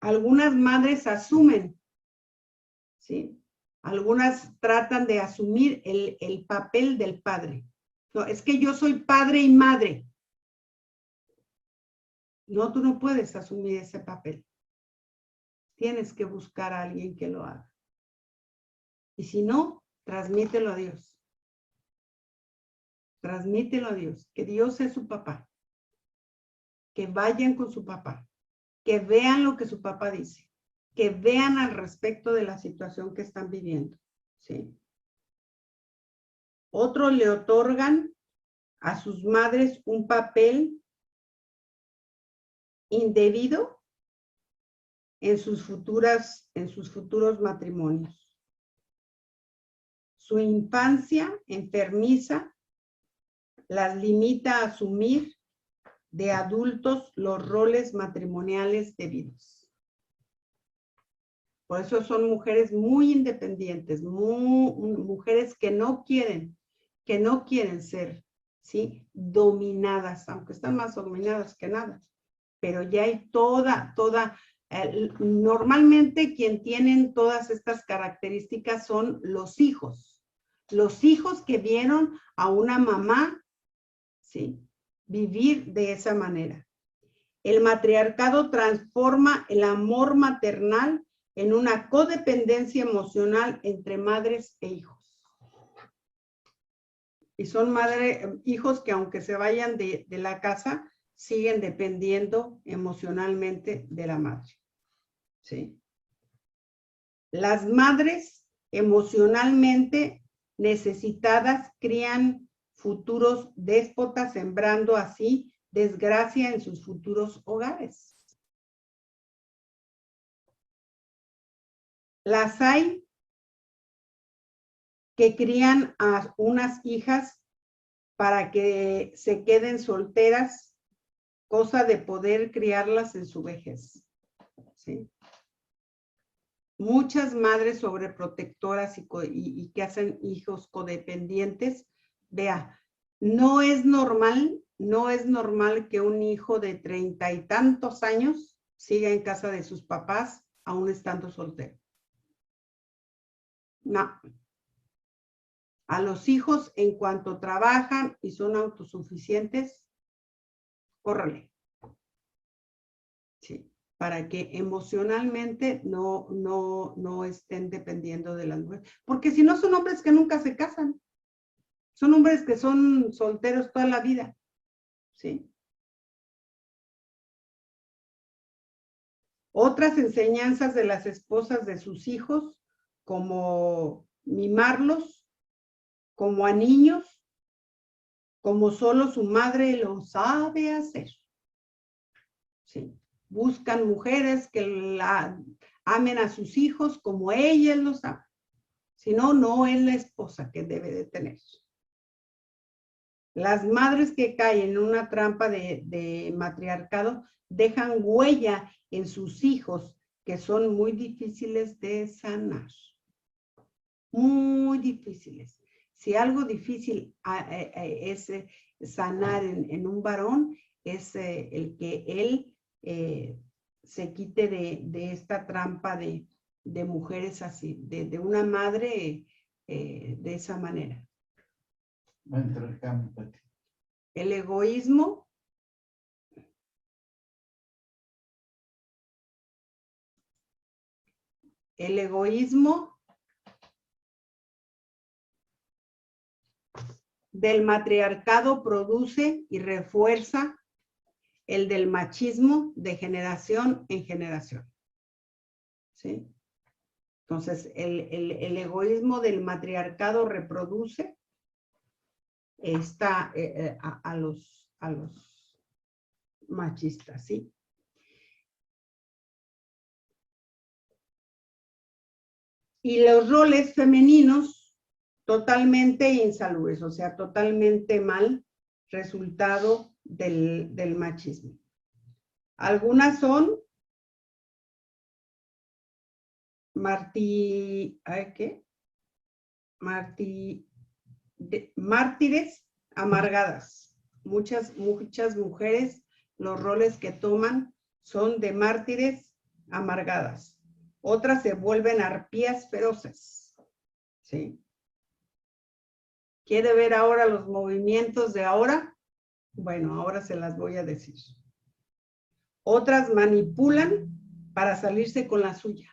[SPEAKER 1] Algunas madres asumen, ¿sí? Algunas tratan de asumir el papel del padre. No, es que yo soy padre y madre. No, tú no puedes asumir ese papel. Tienes que buscar a alguien que lo haga. Y si no, transmítelo a Dios. Transmítelo a Dios, que Dios es su papá. Que vayan con su papá. Que vean lo que su papá dice. Que vean al respecto de la situación que están viviendo. ¿Sí? Otros le otorgan a sus madres un papel indebido en sus futuros matrimonios. Su infancia enfermiza las limita a asumir de adultos los roles matrimoniales debidos. Por eso son mujeres muy independientes, mujeres que no quieren ser, ¿sí? Dominadas, aunque están más dominadas que nada. Pero ya hay normalmente quien tienen todas estas características son los hijos que vieron a una mamá, ¿sí? Vivir de esa manera. El matriarcado transforma el amor maternal en una codependencia emocional entre madres e hijos. Y son hijos que aunque se vayan de la casa, siguen dependiendo emocionalmente de la madre. ¿Sí? Las madres emocionalmente necesitadas crían futuros déspotas, sembrando así desgracia en sus futuros hogares. Las hay que crían a unas hijas para que se queden solteras, cosa de poder criarlas en su vejez. ¿Sí? Muchas madres sobreprotectoras y que hacen hijos codependientes, vea, no es normal que un hijo de 30 y tantos años siga en casa de sus papás aún estando soltero. No. A los hijos, en cuanto trabajan y son autosuficientes, córrele. Sí, para que emocionalmente no estén dependiendo de las mujeres. Porque si no, son hombres que nunca se casan. Son hombres que son solteros toda la vida. ¿Sí? Otras enseñanzas de las esposas de sus hijos, como mimarlos, como a niños, como solo su madre lo sabe hacer. ¿Sí? Buscan mujeres que amen a sus hijos como ellas los aman. Si no, no es la esposa que debe de tener. Las madres que caen en una trampa de matriarcado dejan huella en sus hijos que son muy difíciles de sanar. Muy difíciles. Si algo difícil es sanar en un varón, es el que él se quite de esta trampa de mujeres así, de una madre de esa manera.
[SPEAKER 3] Va a entrar cambio, Pati.
[SPEAKER 1] El egoísmo del matriarcado produce y refuerza el del machismo de generación en generación. ¿Sí? Entonces, el egoísmo del matriarcado reproduce a los machistas, ¿sí? Y los roles femeninos totalmente insalubres, o sea, totalmente mal, resultado del machismo. Algunas son mártires amargadas. Muchas mujeres, los roles que toman son de mártires amargadas. Otras se vuelven arpías feroces. ¿Sí? ¿Quiere ver ahora los movimientos de ahora? Bueno, ahora se las voy a decir. Otras manipulan para salirse con la suya.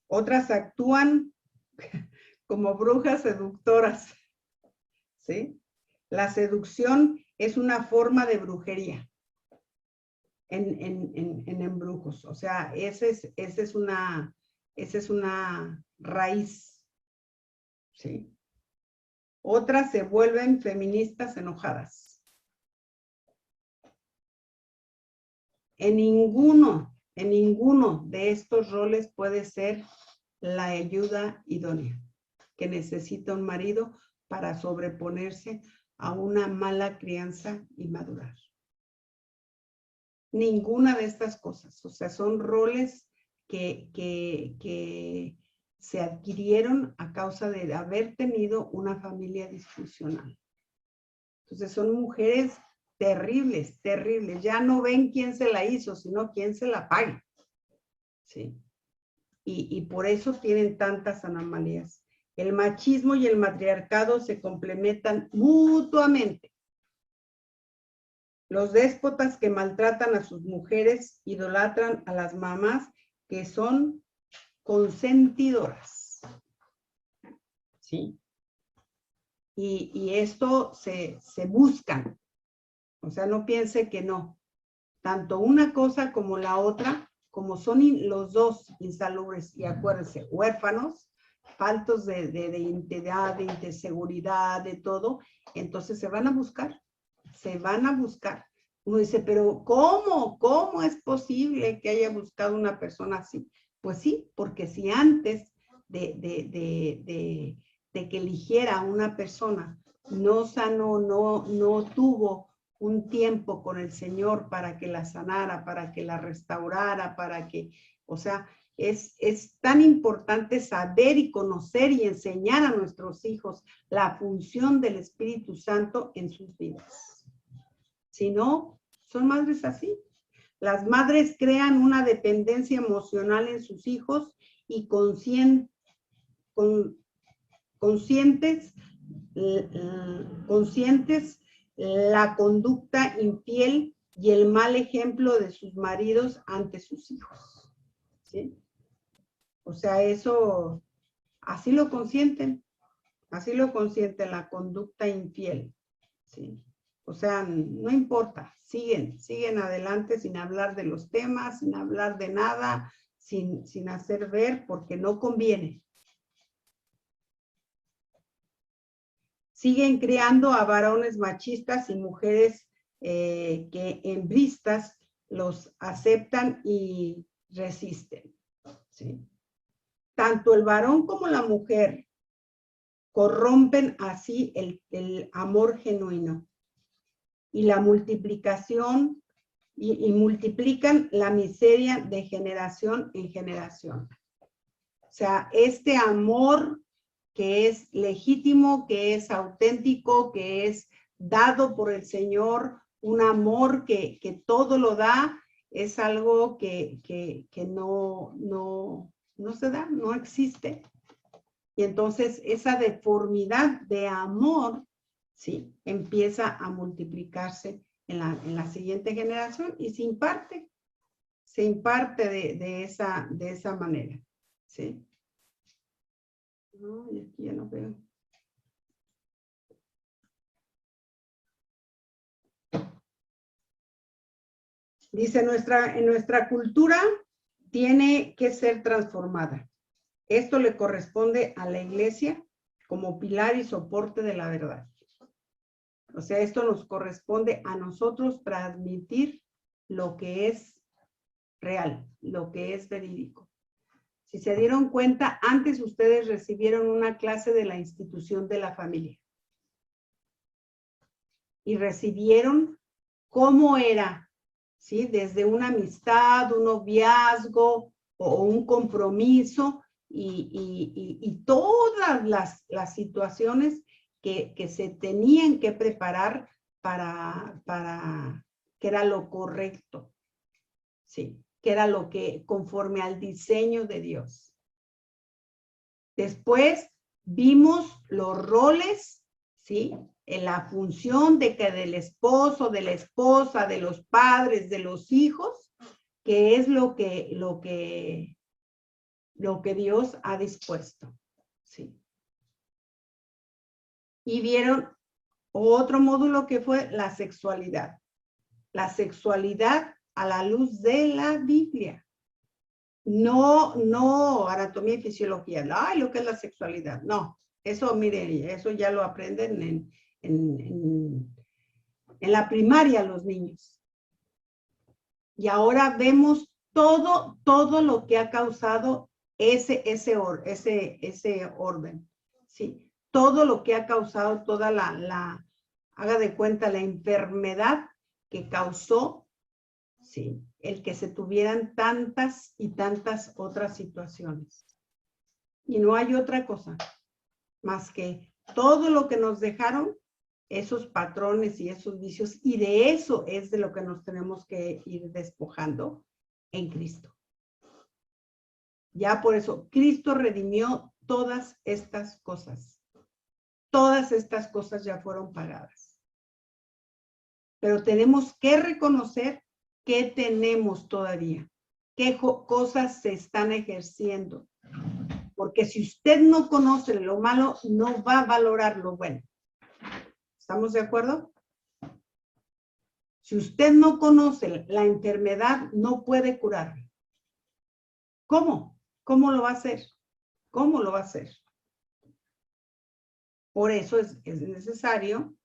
[SPEAKER 1] Otras actúan como brujas seductoras. ¿Sí? La seducción es una forma de brujería en embrujos. O sea, esa es una raíz. ¿Sí? Otras se vuelven feministas enojadas. En ninguno de estos roles puede ser la ayuda idónea que necesita un marido para sobreponerse a una mala crianza y madurar. Ninguna de estas cosas, o sea, son roles que se adquirieron a causa de haber tenido una familia disfuncional. Entonces son mujeres terribles, terribles. Ya no ven quién se la hizo, sino quién se la paga. ¿Sí? Y por eso tienen tantas anomalías. El machismo y el matriarcado se complementan mutuamente. Los déspotas que maltratan a sus mujeres idolatran a las mamás que son consentidoras. ¿Sí? Y esto se buscan. O sea, no piense que no. Tanto una cosa como la otra, como son los dos insalubres, y acuérdense, huérfanos, faltos de identidad, de seguridad, de todo, entonces se van a buscar. Se van a buscar. Uno dice, pero ¿cómo? ¿Cómo es posible que haya buscado una persona así? Pues sí, porque si antes de que eligiera a una persona no sanó, no tuvo un tiempo con el Señor para que la sanara, para que la restaurara, para que, o sea, es tan importante saber y conocer y enseñar a nuestros hijos la función del Espíritu Santo en sus vidas. Si no, son madres así. Las madres crean una dependencia emocional en sus hijos y conscientes la conducta infiel y el mal ejemplo de sus maridos ante sus hijos. ¿Sí? O sea, eso, así lo consienten la conducta infiel. ¿Sí? O sea, no importa, siguen adelante sin hablar de los temas, sin hablar de nada, sin hacer ver, porque no conviene. Siguen creando a varones machistas y mujeres que hembristas los aceptan y resisten. ¿Sí? Tanto el varón como la mujer corrompen así el amor genuino. Y la multiplicación, y multiplican la miseria de generación en generación. O sea, este amor que es legítimo, que es auténtico, que es dado por el Señor, un amor que todo lo da, es algo que no se da, no existe. Y entonces esa deformidad de amor, sí, empieza a multiplicarse en la siguiente generación y se imparte de esa manera, ¿sí? No, y aquí ya no veo. Dice, en nuestra cultura tiene que ser transformada. Esto le corresponde a la iglesia como pilar y soporte de la verdad. O sea, esto nos corresponde a nosotros transmitir lo que es real, lo que es verídico. Si se dieron cuenta, antes ustedes recibieron una clase de la institución de la familia. Y recibieron cómo era, ¿sí? Desde una amistad, un noviazgo o un compromiso y todas las situaciones que se tenían que preparar para que era lo correcto, ¿sí? Que era lo que conforme al diseño de Dios. Después vimos los roles, ¿sí? En la función de que del esposo, de la esposa, de los padres, de los hijos, que es lo que Dios ha dispuesto, ¿sí? Y vieron otro módulo que fue la sexualidad. La sexualidad a la luz de la Biblia. No anatomía y fisiología. Ay, lo que es la sexualidad. No, eso, miren, eso ya lo aprenden en la primaria los niños. Y ahora vemos todo lo que ha causado ese orden, ¿sí? Todo lo que ha causado, toda haga de cuenta, la enfermedad que causó, ¿sí? El que se tuvieran tantas y tantas otras situaciones. Y no hay otra cosa más que todo lo que nos dejaron, esos patrones y esos vicios, y de eso es de lo que nos tenemos que ir despojando en Cristo. Ya por eso, Cristo redimió todas estas cosas. Todas estas cosas ya fueron pagadas. Pero tenemos que reconocer qué tenemos todavía, qué cosas se están ejerciendo. Porque si usted no conoce lo malo, no va a valorar lo bueno. ¿Estamos de acuerdo? Si usted no conoce la enfermedad, no puede curarla. ¿Cómo? ¿Cómo lo va a hacer? ¿Cómo lo va a hacer? Por eso es necesario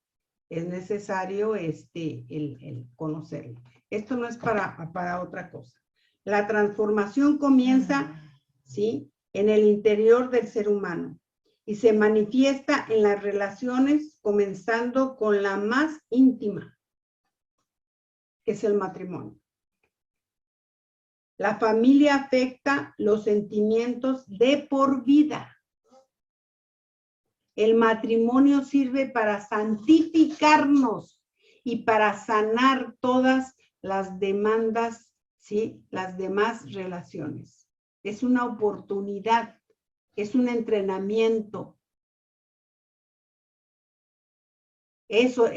[SPEAKER 1] el conocerlo. Esto no es para otra cosa. La transformación comienza, ¿sí? En el interior del ser humano y se manifiesta en las relaciones, comenzando con la más íntima, que es el matrimonio. La familia afecta los sentimientos de por vida. El matrimonio sirve para santificarnos y para sanar todas las demandas, ¿sí? Las demás relaciones. Es una oportunidad, es un entrenamiento. Eso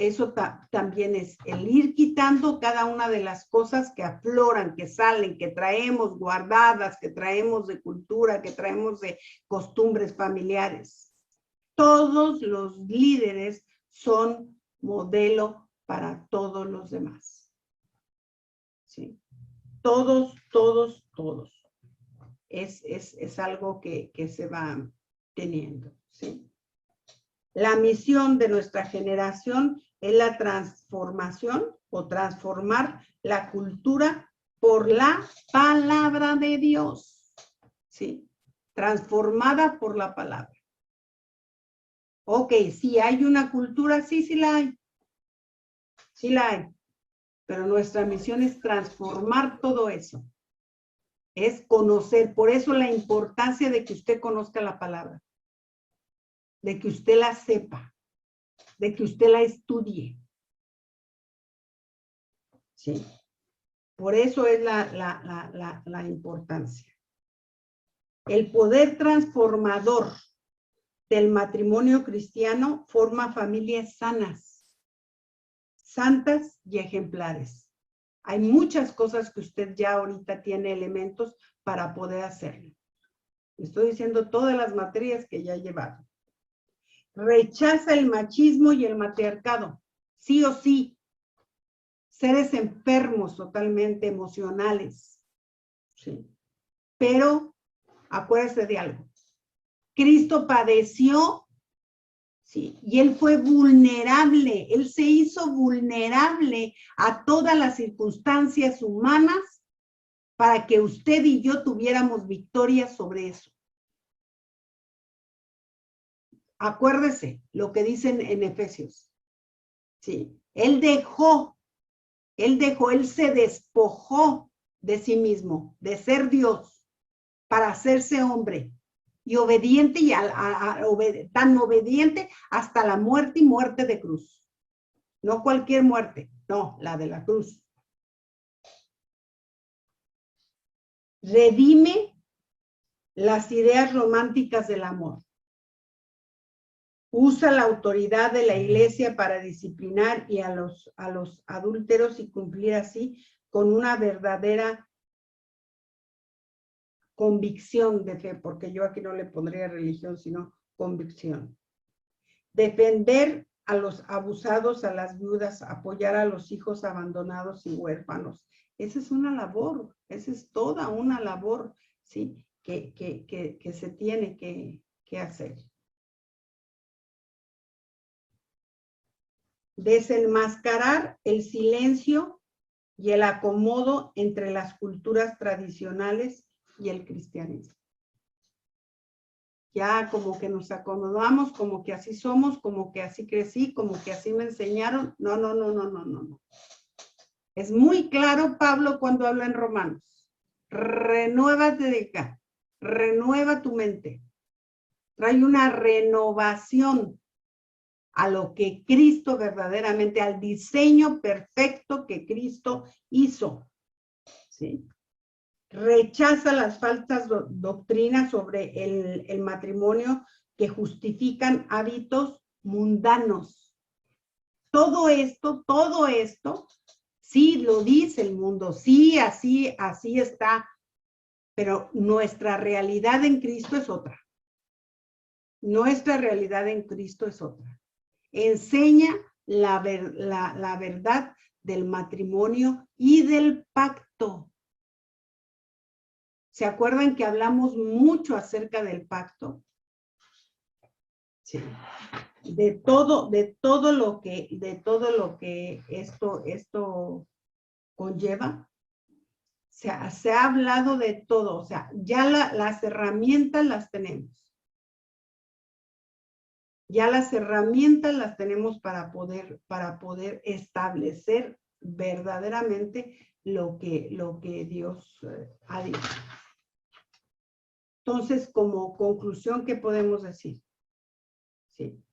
[SPEAKER 1] también es el ir quitando cada una de las cosas que afloran, que salen, que traemos guardadas, que traemos de cultura, que traemos de costumbres familiares. Todos los líderes son modelo para todos los demás. ¿Sí? Todos. Es algo que se va teniendo. ¿Sí? La misión de nuestra generación es la transformación o transformar la cultura por la palabra de Dios. ¿Sí? Transformada por la palabra. Ok, si hay una cultura, sí, sí la hay. Sí la hay. Pero nuestra misión es transformar todo eso. Es conocer. Por eso la importancia de que usted conozca la palabra. De que usted la sepa. De que usted la estudie. Sí. Por eso es la importancia. El poder transformador del matrimonio cristiano forma familias sanas, santas y ejemplares. Hay muchas cosas que usted ya ahorita tiene elementos para poder hacerlo. Estoy diciendo todas las materias que ya he llevado. Rechaza el machismo y el matriarcado, sí o sí. Seres enfermos totalmente emocionales. Sí. Pero acuérdese de algo. Cristo padeció, sí, y él fue vulnerable, él se hizo vulnerable a todas las circunstancias humanas para que usted y yo tuviéramos victoria sobre eso. Acuérdese lo que dicen en Efesios. Sí, él se despojó de sí mismo, de ser Dios, para hacerse hombre. Y obediente, y tan obediente hasta la muerte y muerte de cruz. No cualquier muerte, no, la de la cruz. Redime las ideas románticas del amor. Usa la autoridad de la iglesia para disciplinar y a los adúlteros y cumplir así con una verdadera convicción de fe, porque yo aquí no le pondría religión, sino convicción. Defender a los abusados, a las viudas, apoyar a los hijos abandonados y huérfanos. Esa es una labor, esa es toda una labor, ¿sí? Que se tiene que hacer. Desenmascarar el silencio y el acomodo entre las culturas tradicionales y el cristianismo. Ya como que nos acomodamos, como que así somos, como que así crecí, como que así me enseñaron. No, no, no, no, no, no. Es muy claro Pablo cuando habla en Romanos. Renuévate de acá, renueva tu mente. Trae una renovación a lo que Cristo verdaderamente, al diseño perfecto que Cristo hizo. ¿Sí? Rechaza las falsas doctrinas sobre el matrimonio que justifican hábitos mundanos. Todo esto, sí lo dice el mundo, sí, así está, pero nuestra realidad en Cristo es otra. Nuestra realidad en Cristo es otra. Enseña la verdad del matrimonio y del pacto. ¿Se acuerdan que hablamos mucho acerca del pacto? Sí. De todo lo que esto conlleva. Se ha hablado de todo, o sea, ya las herramientas las tenemos. Ya las herramientas las tenemos para poder establecer verdaderamente lo que Dios ha dicho. Entonces, como conclusión, ¿qué podemos decir? Sí.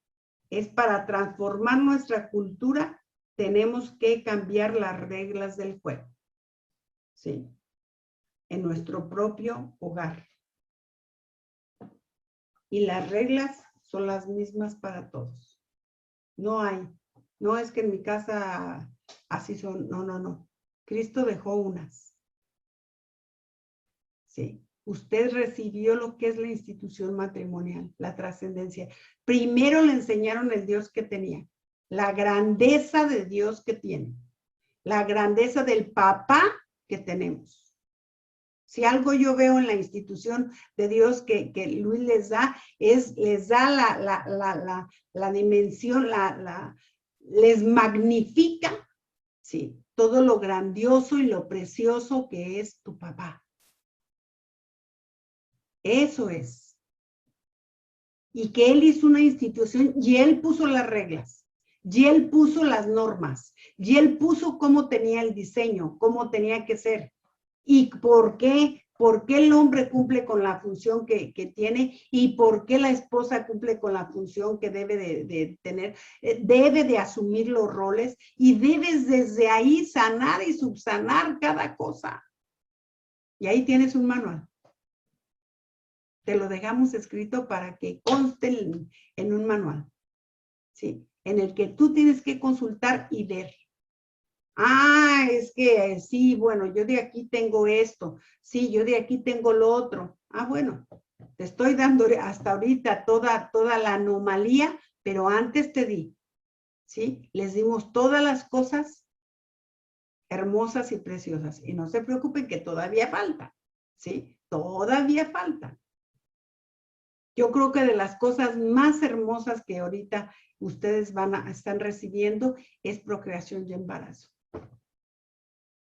[SPEAKER 1] Es para transformar nuestra cultura, tenemos que cambiar las reglas del juego. Sí. En nuestro propio hogar. Y las reglas son las mismas para todos. No es que en mi casa así son, no. Cristo dejó unas. Sí. Usted recibió lo que es la institución matrimonial, la trascendencia. Primero le enseñaron el Dios que tenía, la grandeza de Dios que tiene, la grandeza del papá que tenemos. Si algo yo veo en la institución de Dios que Luis les da, les da la dimensión, les magnifica, sí, todo lo grandioso y lo precioso que es tu papá. Eso es. y que él hizo una institución y él puso las reglas, y él puso las normas, y él puso cómo tenía el diseño, cómo tenía que ser. ¿Y por qué? ¿Por qué el hombre cumple con la función que tiene? ¿Y por qué la esposa cumple con la función que debe de tener? Debe de asumir los roles y debes desde ahí sanar y subsanar cada cosa. Y ahí tienes un manual. Te lo dejamos escrito para que conste en un manual, ¿sí? En el que tú tienes que consultar y ver. Ah, es que sí, bueno, yo de aquí tengo esto, sí, yo de aquí tengo lo otro. Ah, bueno, te estoy dando hasta ahorita toda la anomalía, pero antes te di, ¿sí? Les dimos todas las cosas hermosas y preciosas. Y no se preocupen que todavía falta, ¿sí? Todavía falta. Yo creo que de las cosas más hermosas que ahorita ustedes están recibiendo es procreación y embarazo.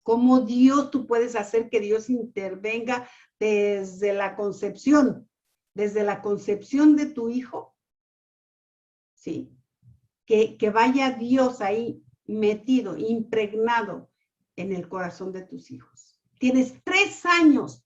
[SPEAKER 1] Cómo tú puedes hacer que Dios intervenga desde la concepción de tu hijo, ¿sí? Que vaya Dios ahí metido, impregnado en el corazón de tus hijos. Tienes 3 años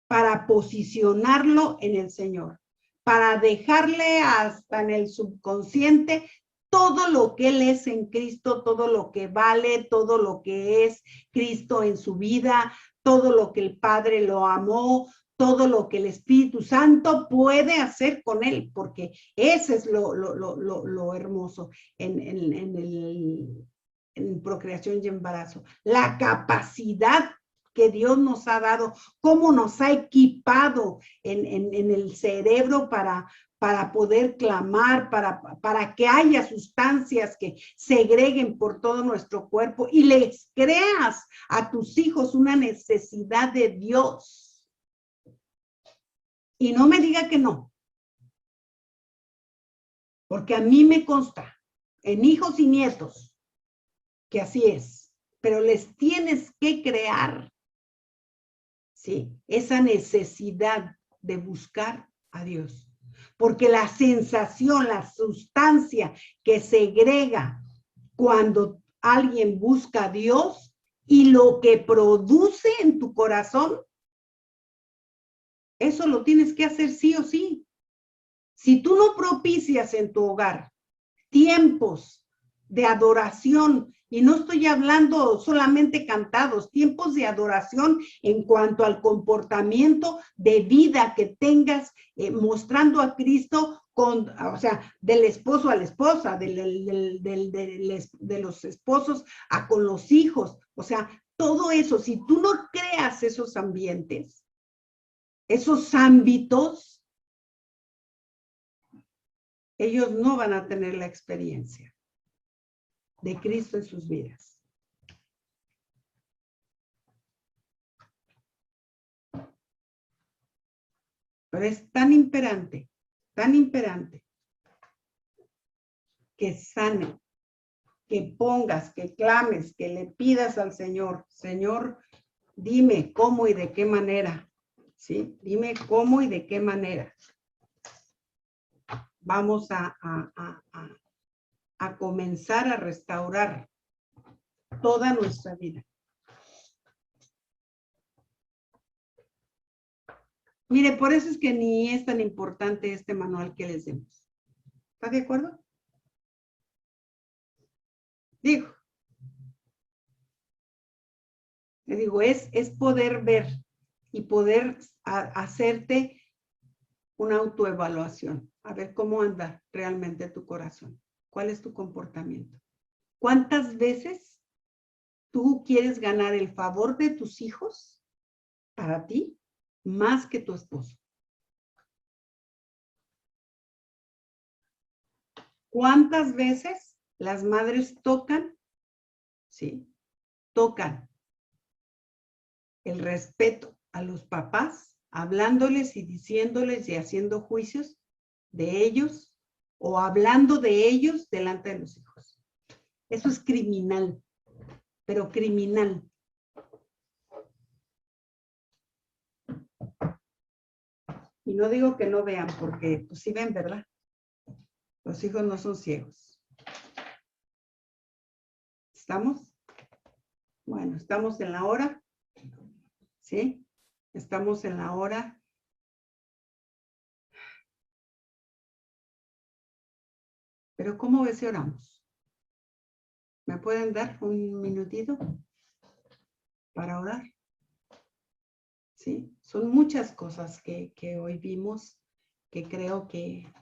[SPEAKER 1] para posicionarlo en el Señor, para dejarle hasta en el subconsciente todo lo que Él es en Cristo, todo lo que vale, todo lo que es Cristo en su vida, todo lo que el Padre lo amó, todo lo que el Espíritu Santo puede hacer con Él, porque ese es lo hermoso en procreación y embarazo. La capacidad que Dios nos ha dado, cómo nos ha equipado en el cerebro para poder clamar, para que haya sustancias que segreguen por todo nuestro cuerpo y les creas a tus hijos una necesidad de Dios. Y no me diga que no, porque a mí me consta, en hijos y nietos, que así es, pero les tienes que crear, ¿sí? Esa necesidad de buscar a Dios. Porque la sensación, la sustancia que segrega cuando alguien busca a Dios y lo que produce en tu corazón, eso lo tienes que hacer sí o sí. Si tú no propicias en tu hogar tiempos de adoración, y no estoy hablando solamente cantados, tiempos de adoración en cuanto al comportamiento de vida que tengas, mostrando a Cristo o sea, del esposo a la esposa, de los esposos con los hijos, o sea, todo eso, si tú no creas esos ambientes, esos ámbitos, ellos no van a tener la experiencia de Cristo en sus vidas. Pero es tan imperante, que sane, que pongas, que clames, que le pidas al Señor, Señor, dime cómo y de qué manera, ¿sí? Dime cómo y de qué manera. Vamos a comenzar a restaurar toda nuestra vida. Mire, por eso es que ni es tan importante este manual que les demos. ¿Está de acuerdo? Digo, le digo, es poder ver y poder hacerte una autoevaluación, a ver cómo anda realmente tu corazón, cuál es tu comportamiento. ¿Cuántas veces tú quieres ganar el favor de tus hijos para ti más que tu esposo? ¿Cuántas veces las madres tocan? Sí, tocan el respeto a los papás, hablándoles y diciéndoles y haciendo juicios de ellos o hablando de ellos delante de los hijos. Eso es criminal, pero criminal. no digo que no vean, porque pues sí ven, ¿verdad? Los hijos no son ciegos. ¿Estamos? Bueno, estamos en la hora. ¿Sí? Estamos en la hora. Pero ¿cómo ves si oramos? ¿Me pueden dar un minutito para orar? Sí, son muchas cosas que hoy vimos, que creo que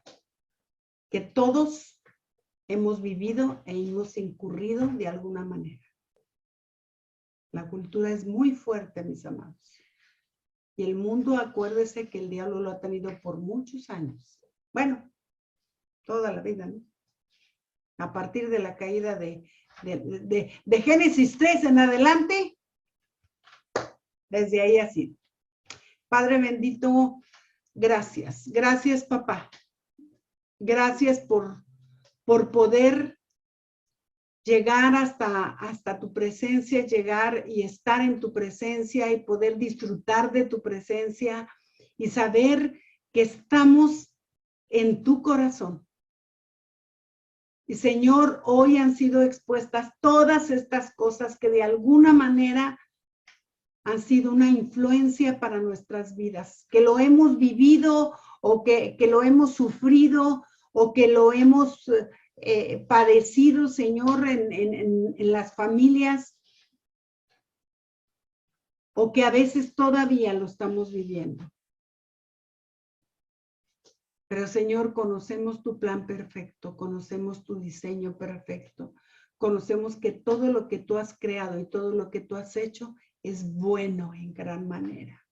[SPEAKER 1] todos hemos vivido e hemos incurrido de alguna manera. La cultura es muy fuerte, mis amados. Y el mundo, acuérdese que el diablo lo ha tenido por muchos años. Bueno, toda la vida, ¿no? A partir de la caída de Génesis 3 en adelante, desde ahí ha sido. Padre bendito, gracias. Gracias, papá. Gracias por poder llegar hasta tu presencia, llegar y estar en tu presencia y poder disfrutar de tu presencia y saber que estamos en tu corazón. Y Señor, hoy han sido expuestas todas estas cosas que de alguna manera han sido una influencia para nuestras vidas, que lo hemos vivido o que lo hemos sufrido o que lo hemos padecido, Señor, en las familias, o que a veces todavía lo estamos viviendo. Pero, Señor, conocemos tu plan perfecto, conocemos tu diseño perfecto, conocemos que todo lo que tú has creado y todo lo que tú has hecho es bueno en gran manera.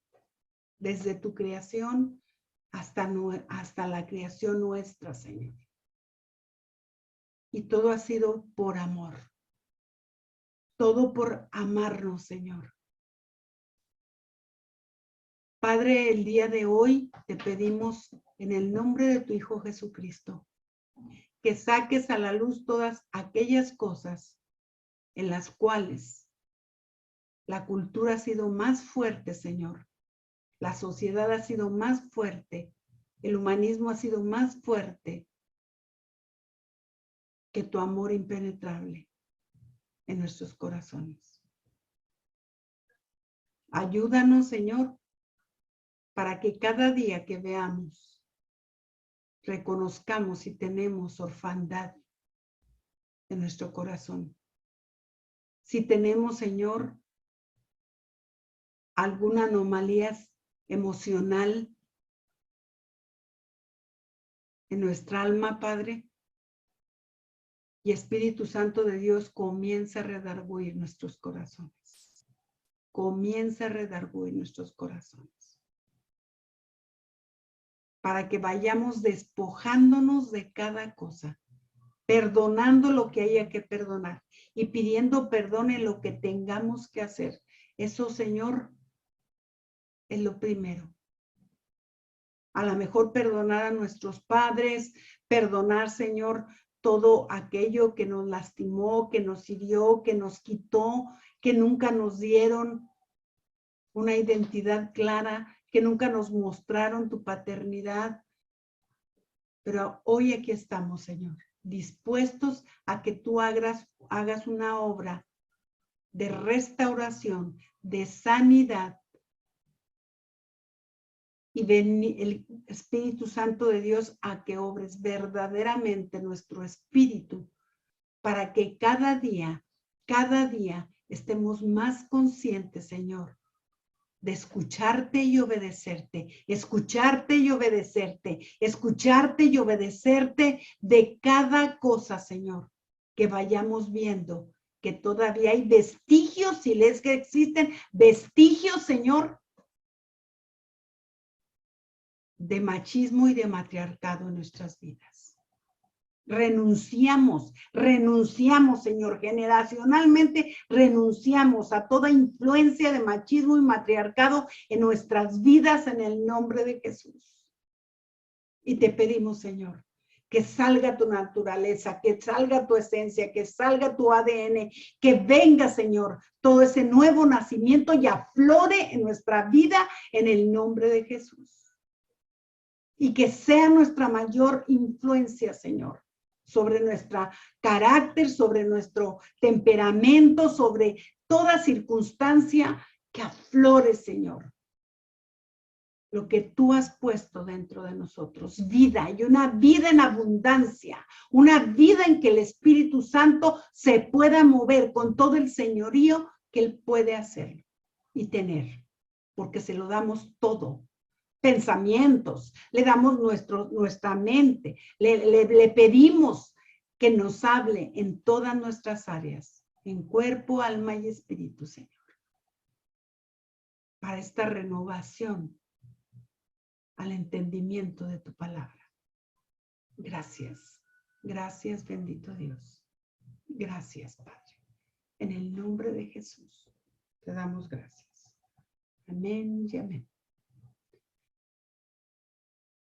[SPEAKER 1] Desde tu creación hasta la creación nuestra, Señor. Y todo ha sido por amor. Todo por amarnos, Señor. Padre, el día de hoy te pedimos en el nombre de tu Hijo Jesucristo que saques a la luz todas aquellas cosas en las cuales la cultura ha sido más fuerte, Señor. La sociedad ha sido más fuerte. El humanismo ha sido más fuerte que tu amor impenetrable en nuestros corazones. Ayúdanos, Señor, para que cada día que veamos, reconozcamos si tenemos orfandad en nuestro corazón. Si tenemos, Señor, alguna anomalía emocional en nuestra alma, Padre, y Espíritu Santo de Dios comienza a redarguir nuestros corazones. Comienza a redarguir nuestros corazones. Para que vayamos despojándonos de cada cosa, perdonando lo que haya que perdonar y pidiendo perdón en lo que tengamos que hacer. Eso, Señor, es lo primero. A lo mejor perdonar a nuestros padres, perdonar, Señor, todo aquello que nos lastimó, que nos hirió, que nos quitó, que nunca nos dieron una identidad clara, que nunca nos mostraron tu paternidad. Pero hoy aquí estamos, Señor, dispuestos a que tú hagas una obra de restauración, de sanidad. Y ven el Espíritu Santo de Dios a que obres verdaderamente nuestro espíritu para que cada día estemos más conscientes, Señor, de escucharte y obedecerte, escucharte y obedecerte, escucharte y obedecerte de cada cosa, Señor, que vayamos viendo que todavía hay vestigios, si les que existen vestigios, Señor, de machismo y de matriarcado en nuestras vidas. Renunciamos, Señor, generacionalmente renunciamos a toda influencia de machismo y matriarcado en nuestras vidas en el nombre de Jesús. Y te pedimos, Señor, que salga tu naturaleza, que salga tu esencia, que salga tu ADN, que venga, Señor, todo ese nuevo nacimiento y aflore en nuestra vida en el nombre de Jesús. y que sea nuestra mayor influencia, Señor, sobre nuestro carácter, sobre nuestro temperamento, sobre toda circunstancia que aflore, Señor, lo que tú has puesto dentro de nosotros, vida, y una vida en abundancia, una vida en que el Espíritu Santo se pueda mover con todo el señorío que Él puede hacer y tener, porque se lo damos todo. Pensamientos, le damos nuestra mente, le pedimos que nos hable en todas nuestras áreas, en cuerpo, alma y espíritu, Señor, para esta renovación al entendimiento de tu palabra. Gracias, gracias, bendito Dios. Gracias, Padre. En el nombre de Jesús te damos gracias. Amén y amén.